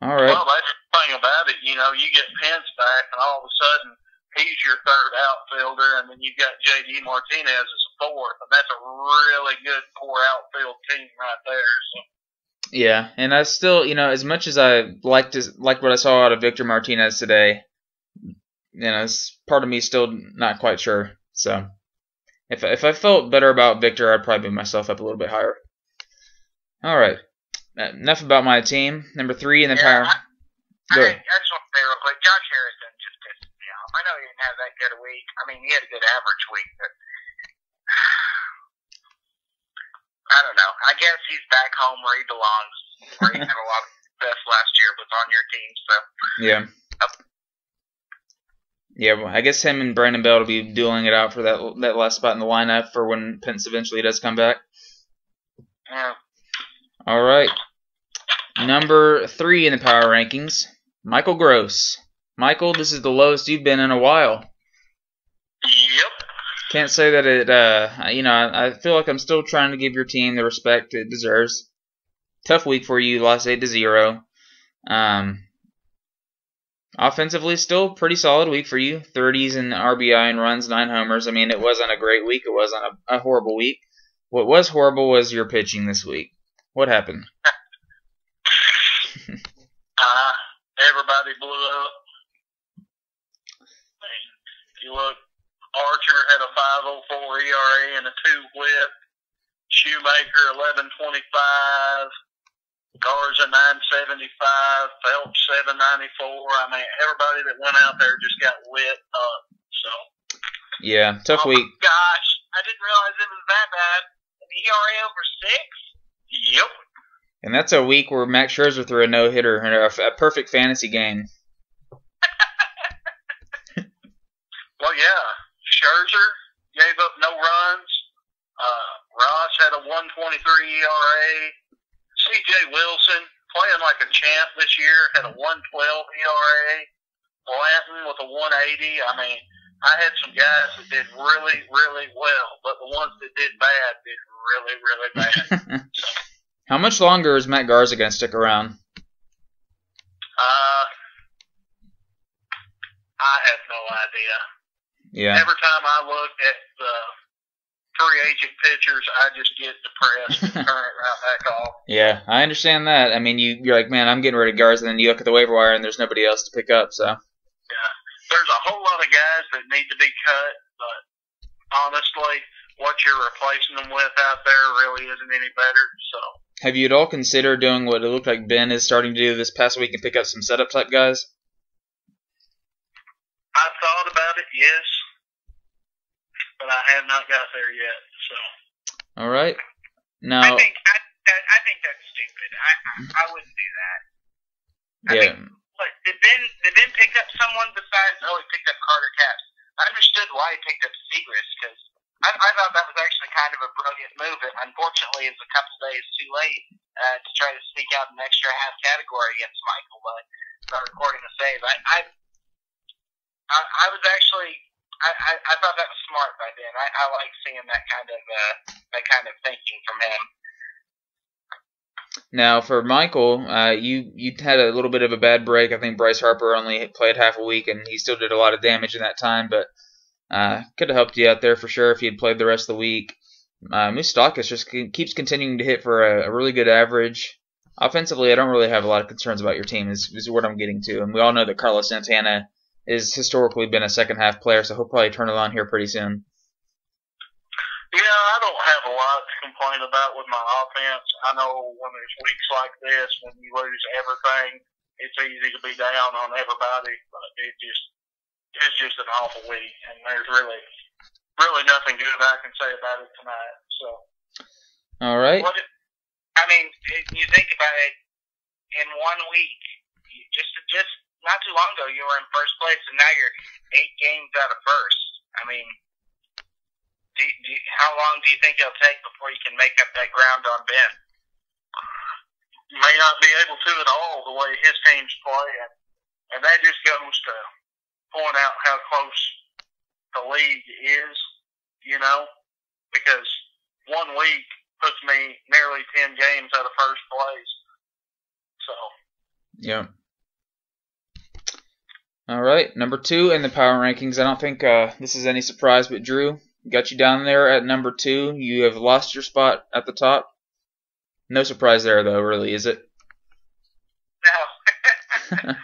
All right. Well, that's the thing about it. You get Pence back, and all of a sudden he's your third outfielder, and then you've got JD Martinez as a 4th, and that's a really good core outfield team right there. So. Yeah, and I still, as much as I liked what I saw out of Victor Martinez today, part of me still not quite sure. So, if I felt better about Victor, I'd probably move myself up a little bit higher. All right. Enough about my team. Number 3 in the power. Go ahead. I just want to say real quick, Josh Harrison just pisses me off. I know he didn't have that good a week. I mean, he had a good average week, but I don't know. I guess he's back home where he belongs, where he had a lot of success last year was on your team. So yeah. Yeah, well, I guess him and Brandon Bell will be dueling it out for that last spot in the lineup for when Pence eventually does come back. Yeah. All right. Number 3 in the power rankings, Michael Gross. Michael, this is the lowest you've been in a while. Yep. Can't say that it, I feel like I'm still trying to give your team the respect it deserves. Tough week for you, lost 8-0. Offensively, still pretty solid week for you. 30s in RBI and runs, 9 homers. I mean, it wasn't a great week. It wasn't a horrible week. What was horrible was your pitching this week. What happened? Everybody blew up. You look, Archer had a 5.04 ERA and a 2 WHIP. Shoemaker 11.25. Garza 9.75. Phelps 7.94. I mean, everybody that went out there just got lit up. So. Yeah, tough week. Gosh, I didn't realize it was that bad. An ERA over 6. Yep. And that's a week where Max Scherzer threw a no-hitter in a perfect fantasy game. Well, yeah. Scherzer gave up no runs. Ross had a 1.23 ERA. C.J. Wilson, playing like a champ this year, had a 1.12 ERA. Blanton with a 1.80. I mean, I had some guys that did really, really well, but the ones that did bad did really, really bad. How much longer is Matt Garza going to stick around? I have no idea. Yeah. Every time I look at the free agent pitchers, I just get depressed and turn it right back off. Yeah, I understand that. I mean, you're like, man, I'm getting rid of Garza, and then you look at the waiver wire, and there's nobody else to pick up. So. Yeah, there's a whole lot of guys that need to be cut, but honestly, what you're replacing them with out there really isn't any better. So. Have you at all considered doing what it looked like Ben is starting to do this past week and pick up some setup type guys? I've thought about it, yes, but I have not got there yet. So. All right. Now. I think that's stupid. I wouldn't do that. Yeah. Look, did Ben pick up someone besides? Oh, he picked up Carter Capps. I understood why he picked up Segrist because I thought that was actually kind of a brilliant move. But unfortunately, it was a couple days too late to try to sneak out an extra half category against Michael. But not recording a save. I was actually. I thought that was smart by Ben. I like seeing that kind of thinking from him. Now for Michael, you had a little bit of a bad break. I think Bryce Harper only played half a week, and he still did a lot of damage in that time. But could have helped you out there for sure if he had played the rest of the week. Moustakas just keeps continuing to hit for a really good average. Offensively, I don't really have a lot of concerns about your team. Is what I'm getting to, and we all know that Carlos Santana has historically been a second-half player, so he'll probably turn it on here pretty soon. Yeah, I don't have a lot to complain about with my offense. I know when there's weeks like this, when you lose everything, it's easy to be down on everybody, but it's just an awful week, and there's really nothing good I can say about it tonight. So. All right. You think about it, in 1 week, just not too long ago, you were in first place, and now you're 8 games out of first. I mean, how long do you think it'll take before you can make up that ground on Ben? May not be able to at all the way his team's playing, and that just goes to point out how close the league is, because 1 week puts me nearly 10 games out of first place. So. Yeah. All right, number 2 in the power rankings. I don't think this is any surprise, but Drew got you down there at number 2. You have lost your spot at the top. No surprise there, though, really, is it? No. That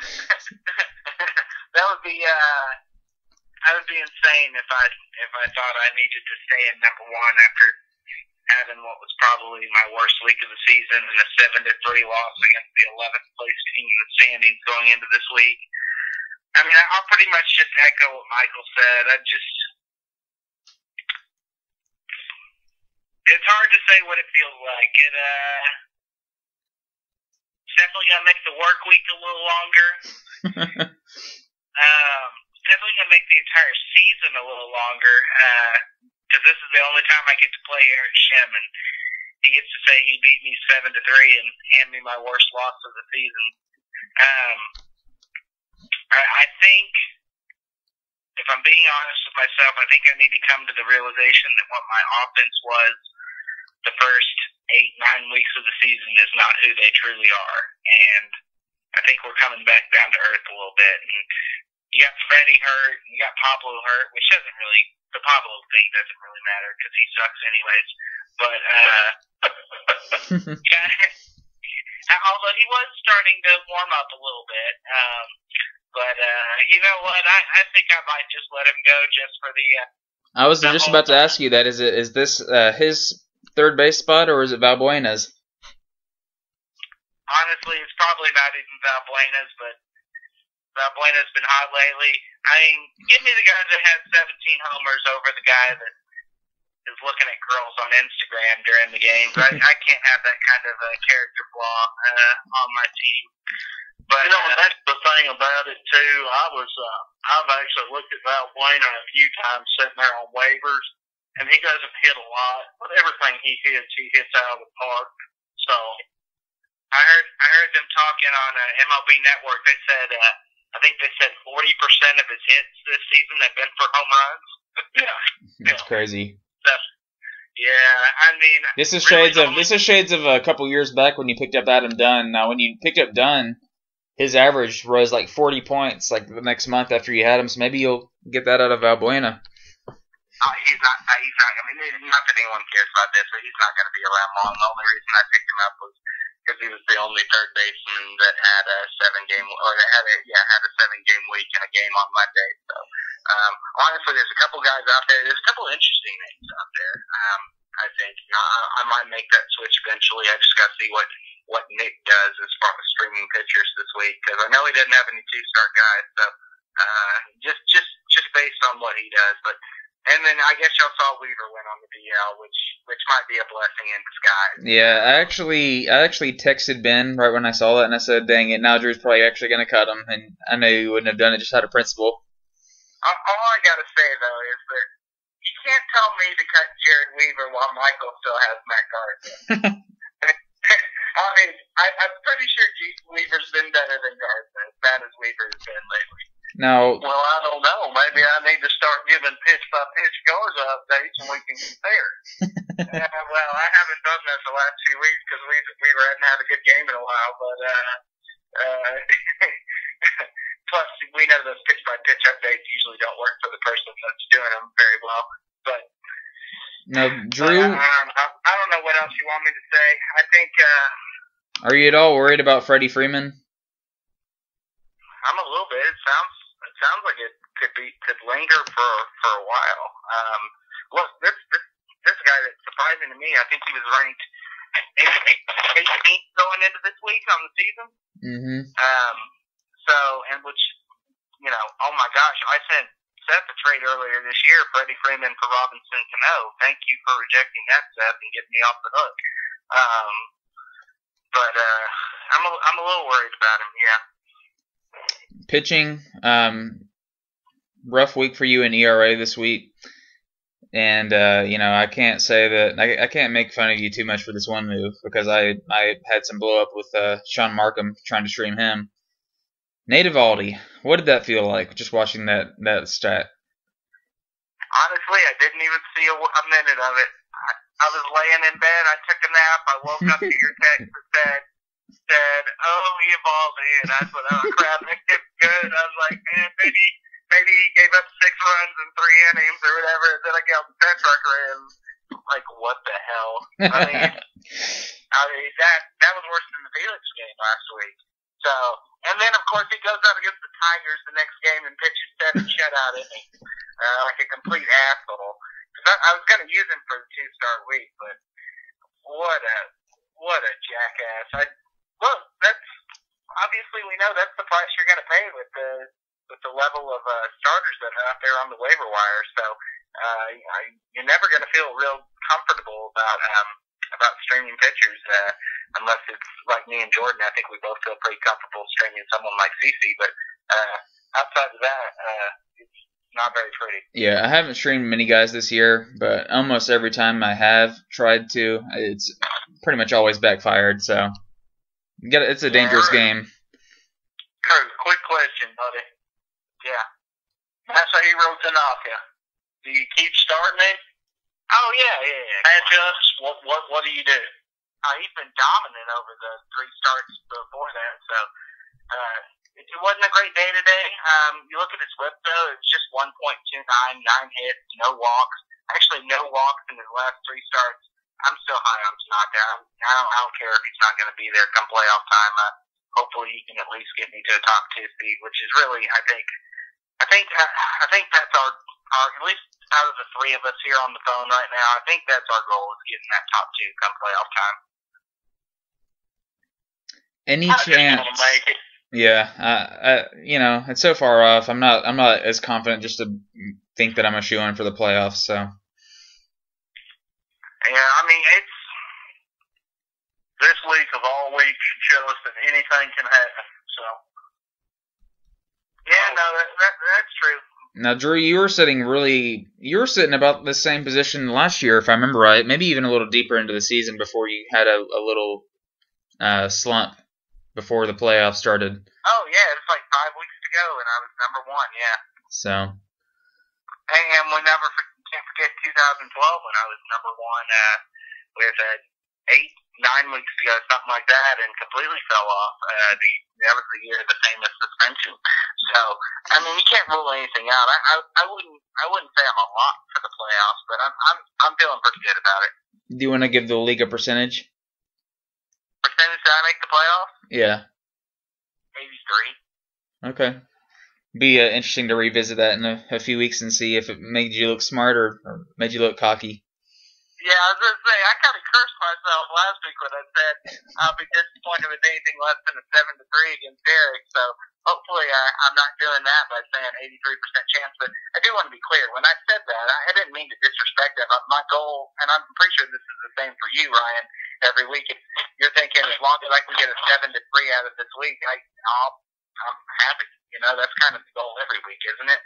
would be. I would be insane if I thought I needed to stay in number 1 having what was probably my worst week of the season and a 7-3 loss against the 11th place team in the standings going into this week. I mean, I'll pretty much just echo what Michael said. It's hard to say what it feels like. It's definitely going to make the work week a little longer. Definitely going to make the entire season a little longer. Because this is the only time I get to play Eric Shim, and he gets to say he beat me 7-3 and hand me my worst loss of the season. I think, if I'm being honest with myself, I think I need to come to the realization that what my offense was the first 8-9 weeks of the season is not who they truly are. And I think we're coming back down to earth a little bit. And you got Freddie hurt, and you got Pablo hurt, which doesn't really, the Pablo thing doesn't really matter because he sucks anyways. But, yeah, although he was starting to warm up a little bit. But you know what? I think I might just let him go just for the. I was just about to ask you that. Is this his third base spot or is it Valbuena's? Honestly, it's probably not even Valbuena's, but Valbuena's been hot lately. I mean, give me the guy that has 17 homers over the guy that is looking at girls on Instagram during the games. I can't have that kind of character flaw on my team. But that's the thing about it too. I've actually looked at Valbuena a few times sitting there on waivers, and he doesn't hit a lot, but everything he hits out of the park. So I heard them talking on MLB Network. They said I think they said 40% of his hits this season have been for home runs. yeah, That's crazy. Yeah, I mean, This is shades of a couple years back when you picked up Adam Dunn. Now, when you picked up Dunn, his average rose like 40 points like the next month after you had him. So maybe you'll get that out of Valbuena. He's not. I mean, not that anyone cares about this, but he's not going to be around long. The only reason I picked him up was because he was the only third baseman that had a 7-game had a 7-game week and a game on Monday. So honestly, there's a couple guys out there. There's a couple interesting names out there. I think I might make that switch eventually. I just got to see what Nick does as far as streaming pitchers this week, because I know he doesn't have any 2-star guys. So just based on what he does, but. And then I guess y'all saw Weaver went on the DL, which might be a blessing in disguise. Yeah, I actually texted Ben right when I saw that, and I said, "Dang it, now Drew's probably actually going to cut him." And I knew he wouldn't have done it just out of principle. All I got to say though is that you can't tell me to cut Jared Weaver while Michael still has Matt Garza. I mean, I'm pretty sure Weaver's been better than Garza, as bad as Weaver's been lately. Now, well, I don't know. Maybe I need to start giving pitch-by-pitch Garza updates and we can compare. Well, I haven't done that the last few weeks because Weaver hadn't had a good game in a while. But plus, we know those pitch-by-pitch updates usually don't work for the person that's doing them very well. But now, Drew, I don't know what else you want me to say. I think. Are you at all worried about Freddie Freeman? I'm a little bit. It sounds like it could linger for a while. Look, this guy that's surprising to me. I think he was ranked 18th going into this week on the season. Mm-hmm. So, and which, oh my gosh, I sent Seth a trade earlier this year, Freddie Freeman for Robinson Cano. Thank you for rejecting that, Seth, and getting me off the hook. But I'm a little worried about him. Yeah. Pitching, rough week for you in ERA this week, and I can't say that I can't make fun of you too much for this one move because I had some blow up with Sean Markham trying to stream him. Nate Eovaldi, what did that feel like just watching that stat? Honestly, I didn't even see a minute of it. I was laying in bed. I took a nap. I woke up to your text that said, "Oh, Eovaldi," and I thought, "Oh crap, it's good." I was like, "Man, maybe he gave up 6 runs in 3 innings or whatever." And then I got the bench record and like, what the hell? I mean, that was worse than the Felix game last week. So, and then of course he goes out against the Tigers the next game and pitches 7 shutout innings, like a complete asshole. I was going to use him for the 2-star week, but what a jackass! Look, that's obviously we know that's the price you're going to pay with the level of starters that are out there on the waiver wire. So you're never going to feel real comfortable about streaming pitchers unless it's like me and Jordan. I think we both feel pretty comfortable streaming someone like CeCe, but outside of that, it's not very pretty. Yeah, I haven't streamed many guys this year, but almost every time I have tried to, it's pretty much always backfired. So it's a dangerous game. Kurt, quick question, buddy. Yeah. Masahiro Tanaka. Do you keep starting it? Oh yeah. Matchups? What do you do? He's been dominant over the 3 starts before that, so it wasn't a great day today. You look at his whip though; it's just 1.29, 9 hits, no walks. Actually, no walks in his last 3 starts. I'm still high on Tanaka. I don't care if he's not going to be there come playoff time. Hopefully, he can at least get me to a top 2 seed, which is really, I think that's our at least out of the 3 of us here on the phone right now. I think that's our goal, is getting that top 2 come playoff time. Any chance? Make it. Yeah, it's so far off. I'm not as confident just to think that I'm a shoe-in for the playoffs. So. Yeah, I mean, it's this week of all weeks should show us that anything can happen. So. Yeah, no, that's true. Now, Drew, you were sitting about the same position last year, if I remember right. Maybe even a little deeper into the season before you had a little slump before the playoffs started. Oh yeah, it's like 5 weeks ago, and I was number 1. Yeah. So. And we can't forget 2012 when I was number 1 with 8-9 weeks ago, something like that, and completely fell off. That was the year of the famous suspension. So, I mean, you can't rule anything out. I wouldn't say I'm a lock for the playoffs, but I'm feeling pretty good about it. Do you want to give the league a percentage? Percentage that I make the playoffs? Yeah. 83. Okay. Be interesting to revisit that in a few weeks and see if it made you look smart or made you look cocky. Yeah, I was going to say, I kind of cursed myself last week when I said I'll be disappointed with anything less than a 7-3 against Eric. So hopefully I'm not doing that by saying 83% chance. But I do want to be clear. When I said that, I didn't mean to disrespect them. My goal, and I'm pretty sure this is the same for you, Ryan, every week, you're thinking as long as I can get a 7-3 out of this week, I'm happy. You know, that's kind of the goal every week, isn't it?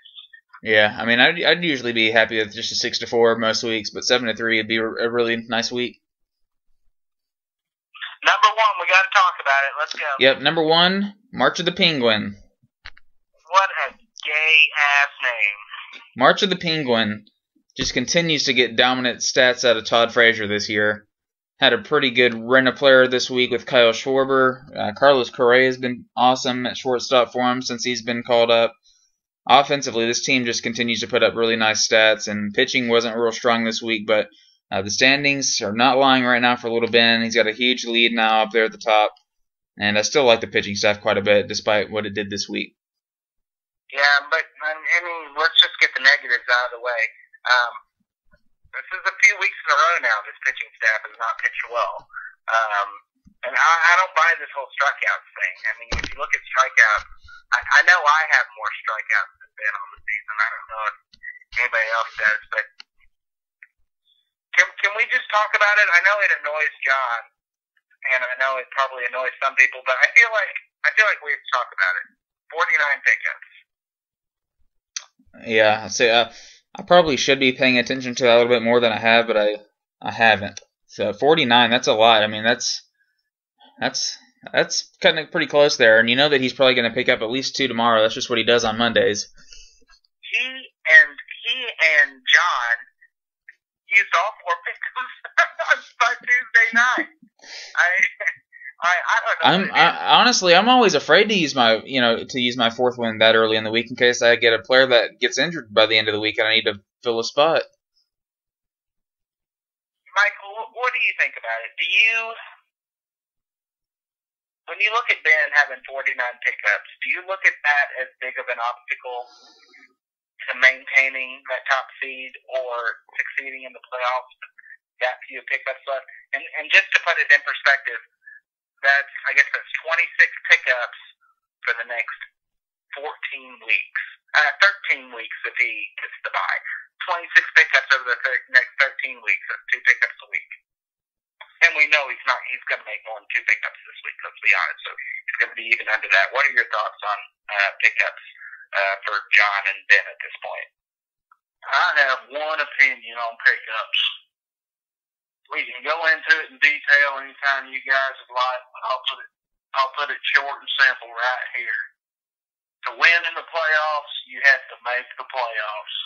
Yeah, I mean, I'd usually be happy with just a 6-4 most weeks, but 7-3 would be a really nice week. Number 1, we got to talk about it. Let's go. Yep, number 1, March of the Penguin. What a gay-ass name. March of the Penguin just continues to get dominant stats out of Todd Frazier this year. Had a pretty good run of player this week with Kyle Schwarber. Carlos Correa has been awesome at shortstop for him since he's been called up. Offensively, this team just continues to put up really nice stats, and pitching wasn't real strong this week, but the standings are not lying right now for Little Ben. He's got a huge lead now up there at the top, and I still like the pitching staff quite a bit, despite what it did this week. Yeah, but, I mean, let's just get the negatives out of the way. This is a few weeks in a row now this pitching staff has not pitched well. And I don't buy this whole strikeouts thing. I mean, if you look at strikeouts, I know I have more strikeouts than Ben on the season. I don't know if anybody else does, but can we just talk about it? I know it annoys John, and I know it probably annoys some people, but I feel like we have to talk about it. 49 pickups. Yeah, I'd say I probably should be paying attention to that a little bit more than I have, but I haven't. So 49, that's a lot. I mean, that's cutting it pretty close there, and you know that he's probably going to pick up at least 2 tomorrow. That's just what he does on Mondays. He and John used all 4 pickups by Tuesday night. I don't know. Honestly, I'm always afraid to use my 4th win that early in the week in case I get a player that gets injured by the end of the week and I need to fill a spot. Michael, what do you think about it? When you look at Ben having 49 pickups, do you look at that as big of an obstacle to maintaining that top seed or succeeding in the playoffs? that few pickups left. And just to put it in perspective, I guess that's 26 pickups for the next 14 weeks. 13 weeks if he gets the bye. 26 pickups over the next 13 weeks. That's 2 pickups a week. And we know he's going to make more than 2 pickups this week, let's be honest. So he's going to be even under that. What are your thoughts on pickups for John and Ben at this point? I have one opinion on pickups. We can go into it in detail anytime you guys would like, but I'll put it short and simple right here. To win in the playoffs, you have to make the playoffs.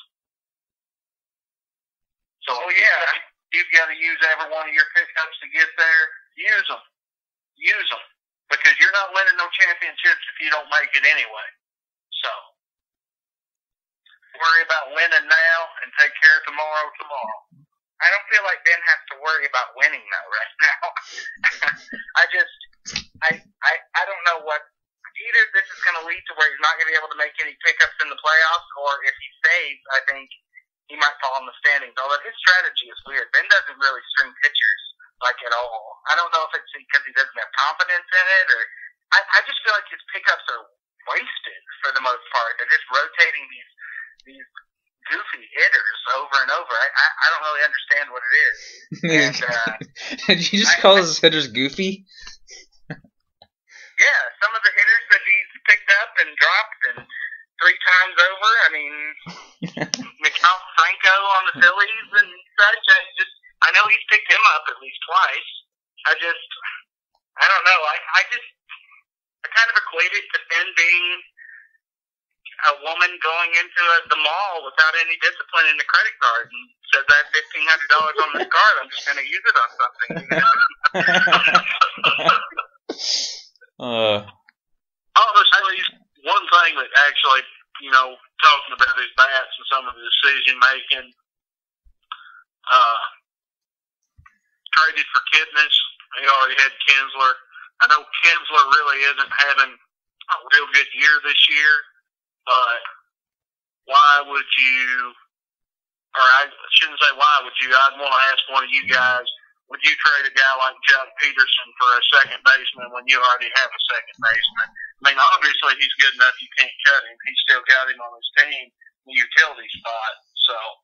So you've got to use every one of your pickups to get there. Use them. Use them. Because you're not winning no championships if you don't make it anyway. So, worry about winning now and take care of tomorrow. I don't feel like Ben has to worry about winning though right now. I don't know what. Either this is going to lead to where he's not going to be able to make any pickups in the playoffs, or if he stays, I think he might fall in the standings. Although his strategy is weird. Ben doesn't really string pitchers like at all. I don't know if it's because he doesn't have confidence in it, or I just feel like his pickups are wasted for the most part. They're just rotating these goofy hitters over and over. I don't really understand what it is. And, did you just call his hitters goofy? Yeah, some of the hitters that he's picked up and dropped and 3 times over. I mean, Miguel Franco on the Phillies and such. I know he's picked him up at least twice. I don't know. I kind of equate it to Ben being a woman going into the mall without any discipline in the credit card and says, I have $1,500 on this card. I'm just going to use it on something. Honestly, one thing that actually, talking about his bats and some of the decision making, traded for Kipnis. He already had Kinsler. I know Kinsler really isn't having a real good year this year, but why would you, or I shouldn't say why would you, I'd want to ask one of you guys, would you trade a guy like Chuck Peterson for a second baseman when you already have a second baseman? I mean, obviously he's good enough you can't cut him. He's still got him on his team, the utility spot. So.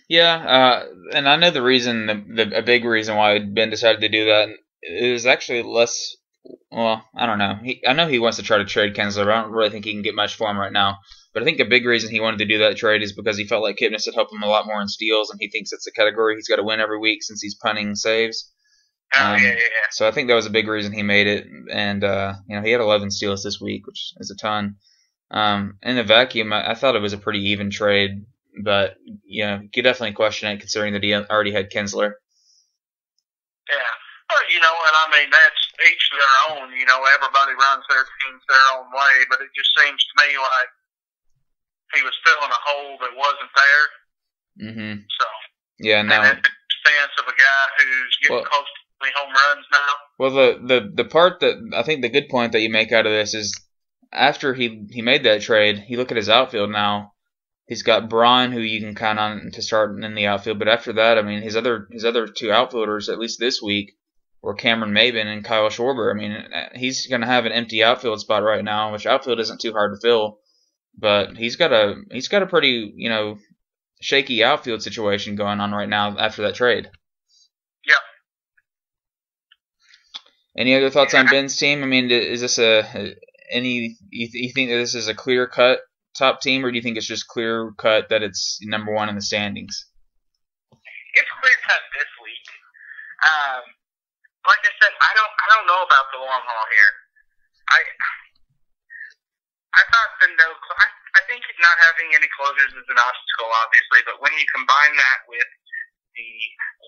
Yeah, and I know the reason, a big reason why Ben decided to do that is actually less. Well, I don't know. I know he wants to try to trade Kinsler, but I don't really think he can get much for him right now. But I think a big reason he wanted to do that trade is because he felt like Kipnis would help him a lot more in steals, and he thinks it's a category he's got to win every week since he's punting saves. Yeah. So I think that was a big reason he made it, and he had 11 steals this week, which is a ton. In a vacuum, I thought it was a pretty even trade, but you could definitely question it considering that he already had Kinsler. Yeah, well, and I mean that's each their own. Everybody runs their teams their own way, but it just seems to me like he was filling a hole that wasn't there. Mm-hmm. So yeah, now and that's the stance of a guy who's getting close to 20 home runs now. Well, the part that I think the good point that you make out of this is after he made that trade, you look at his outfield now. He's got Braun, who you can count on to start in the outfield, but after that, I mean, his other 2 outfielders, at least this week, were Cameron Maybin and Kyle Schwarber. I mean, he's going to have an empty outfield spot right now, which outfield isn't too hard to fill, but he's got a pretty shaky outfield situation going on right now after that trade. Yep. Any other thoughts on Ben's team? I mean, is this you think that this is a clear cut top team, or do you think it's just clear cut that it's number 1 in the standings? It's clear cut this week. Like I said, I don't know about the long haul here. I thought I think not having any closers is an obstacle, obviously, but when you combine that with the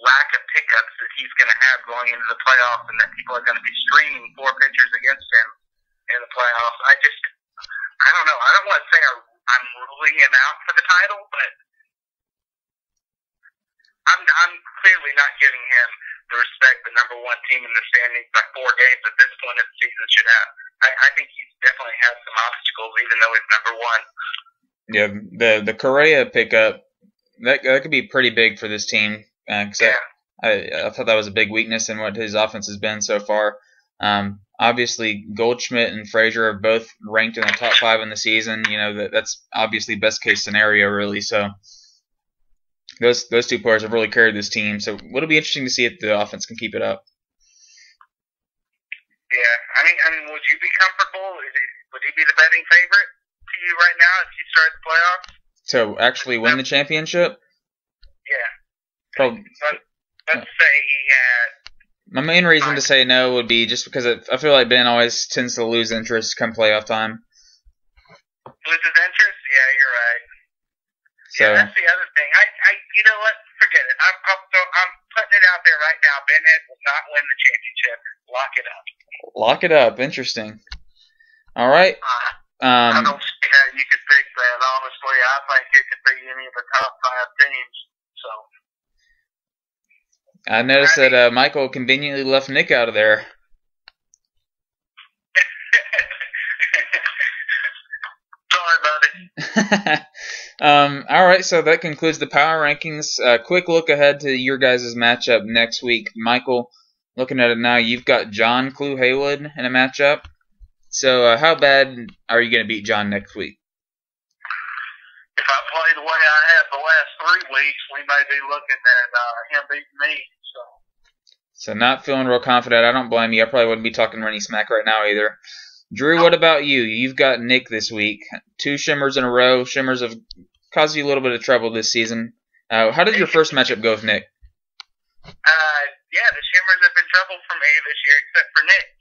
lack of pickups that he's going to have going into the playoffs, and that people are going to be streaming 4 pitchers against him in the playoffs, I don't know. I don't want to say I'm ruling him out for the title, but I'm clearly not giving him the respect the number 1 team in the standings by 4 games at this point of the season should have. I think he definitely has some obstacles, even though he's number 1. Yeah, the Correa pickup that could be pretty big for this team. I thought that was a big weakness in what his offense has been so far. Obviously, Goldschmidt and Frazier are both ranked in the top 5 in the season. You know, that's obviously best case scenario, really. So those two players have really carried this team. So it'll be interesting to see if the offense can keep it up. Yeah, I mean, would you be comfortable? Would he be the betting favorite to you right now if you start the playoffs? So actually win the championship? Yeah. Probably. Let's say he had. My main reason to say no would be just because I feel like Ben always tends to lose interest come playoff time. Loses interest? Yeah, you're right. So yeah, that's the other thing. You know what? Forget it. I'm putting it out there right now. Benhead will not win the championship. Lock it up. Lock it up. Interesting. All right. I don't see how you could pick that. Honestly, I think it could be any of the top 5 teams. So. I noticed that Michael conveniently left Nick out of there. Sorry, buddy. All right, so that concludes the power rankings. Quick look ahead to your guys' matchup next week. Michael, looking at it now, you've got John Clue Haywood in a matchup. So how bad are you going to beat John next week? If I play the way I have the last 3 weeks, we may be looking at him beating me. So not feeling real confident. I don't blame you. I probably wouldn't be talking any smack right now either. Drew, what about you? You've got Nick this week. 2 shimmers in a row. Shimmers have caused you a little bit of trouble this season. How did your first matchup go with Nick? Yeah, the shimmers have been trouble for me this year, except for Nick.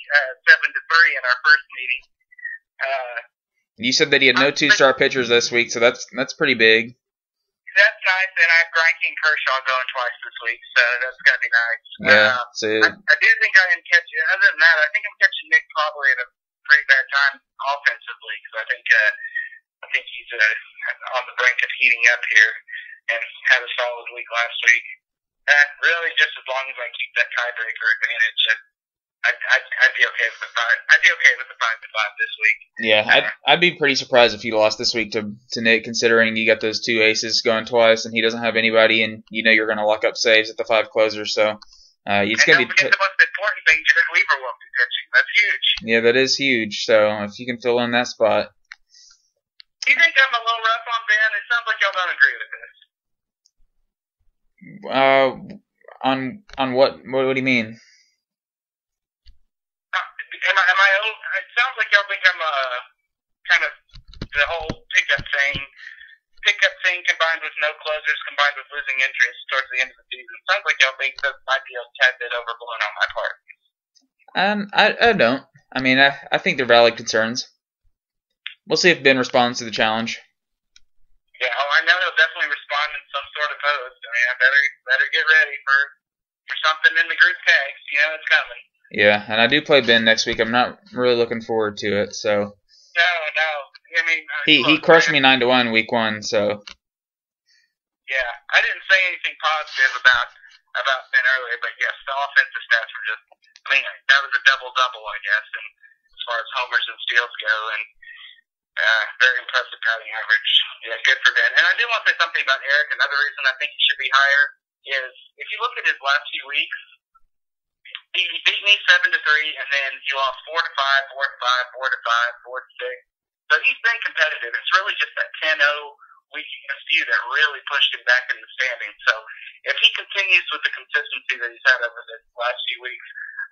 7-3 in our first meeting. You said that he had no 2-star pitchers this week, so that's pretty big. That's nice, and I have Greinke and Kershaw going twice this week, so that's got to be nice. Yeah. I do think I am catching. Other than that, I think I'm catching Nick probably at a pretty bad time offensively, because I think he's on the brink of heating up here, and had a solid week last week. Really, just as long as I keep that tiebreaker advantage, I'd be okay with the 5. I'd be okay with the 5-5 this week. Yeah, I'd be pretty surprised if he lost this week to Nick, considering you got those 2 aces going twice, and he doesn't have anybody, and you know you're going to lock up saves at the 5 closers. So it's going to be. Don't forget the most important thing: Jared Weaver won't be pitching. That's huge. Yeah, that is huge. So if you can fill in that spot. Do you think I'm a little rough on Ben? It sounds like y'all don't agree with this. On what? What do you mean? Am I? It sounds like y'all think I'm kind of the whole pickup thing combined with no closers, combined with losing interest towards the end of the season. Sounds like y'all think that might be a tad bit overblown on my part. I don't. I mean, I think they're valid concerns. We'll see if Ben responds to the challenge. Yeah, I know he'll definitely respond in some sort of post. I mean, I better get ready for something in the group text. You know it's coming. Yeah, and I do play Ben next week. I'm not really looking forward to it. So. No. I mean, he crushed me 9-1 week 1. So. Yeah, I didn't say anything positive about Ben earlier, but yes, the offensive stats were just. I mean, that was a double-double, I guess, and as far as homers and steals go, and very impressive batting average. Yeah, good for Ben. And I do want to say something about Eric. Another reason I think he should be higher is if you look at his last few weeks, he beat me 7-3, and then he lost 4-5, 4-5, 4-5, 4-6. So he's been competitive. It's really just that 10-0 week against you that really pushed him back in the standings. So if he continues with the consistency that he's had over the last few weeks,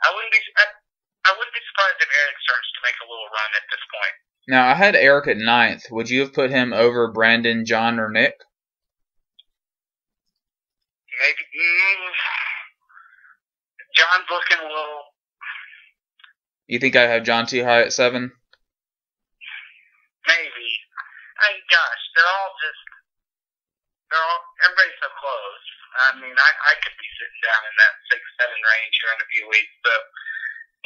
I wouldn't be surprised if Eric starts to make a little run at this point. Now, I had Eric at 9th. Would you have put him over Brandon, John, or Nick? Maybe. John's looking a little. You think I have John too high at 7? Maybe. I mean, gosh, everybody's so close. I mean, I could be sitting down in that 6-7 range here in a few weeks. So,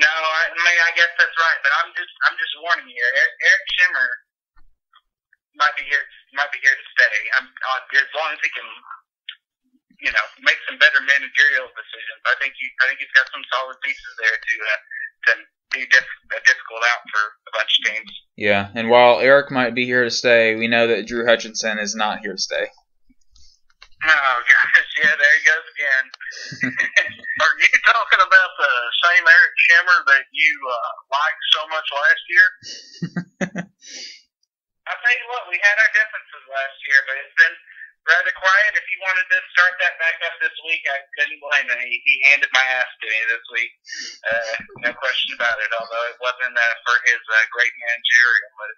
no, I guess that's right. But I'm just warning you. Eric Shimmer might be here to stay. As long as he can, make some better managerial decisions. I think he's got some solid pieces there to be a difficult out for a bunch of teams. Yeah, and while Eric might be here to stay, we know that Drew Hutchinson is not here to stay. Oh, gosh, yeah, there he goes again. Are you talking about the same Eric Shimmer that you liked so much last year? I'll tell you what, we had our differences last year, but it's been rather quiet. If he wanted to start that back up this week, I couldn't blame him. He handed my ass to me this week. No question about it, although it wasn't for his great managerial, but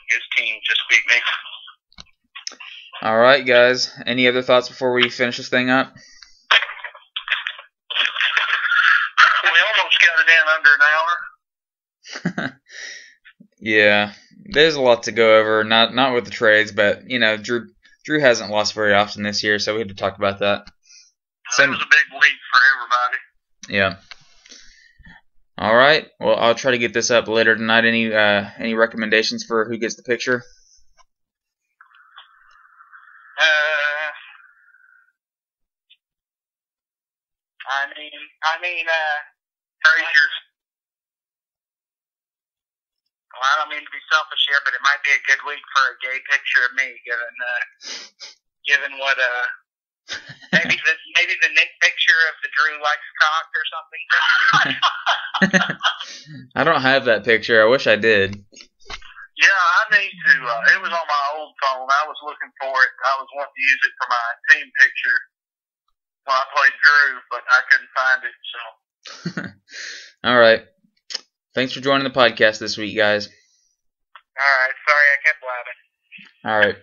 his team just beat me. All right, guys. Any other thoughts before we finish this thing up? We almost got it in under an hour. Yeah, there's a lot to go over. Not with the trades, but Drew hasn't lost very often this year, so we had to talk about that. That was a big week for everybody. Yeah. All right. Well, I'll try to get this up later tonight. Any recommendations for who gets the picture? Frazier. Well, I don't mean to be selfish here, but it might be a good week for a gay picture of me, given what maybe the Nick picture of the Drew likes cock or something. I don't have that picture. I wish I did. Yeah, I need to. It was on my old phone. I was looking for it. I was wanting to use it for my team picture when I played Drew, but I couldn't find it. So. All right. Thanks for joining the podcast this week, guys. All right. Sorry I kept blabbing. All right.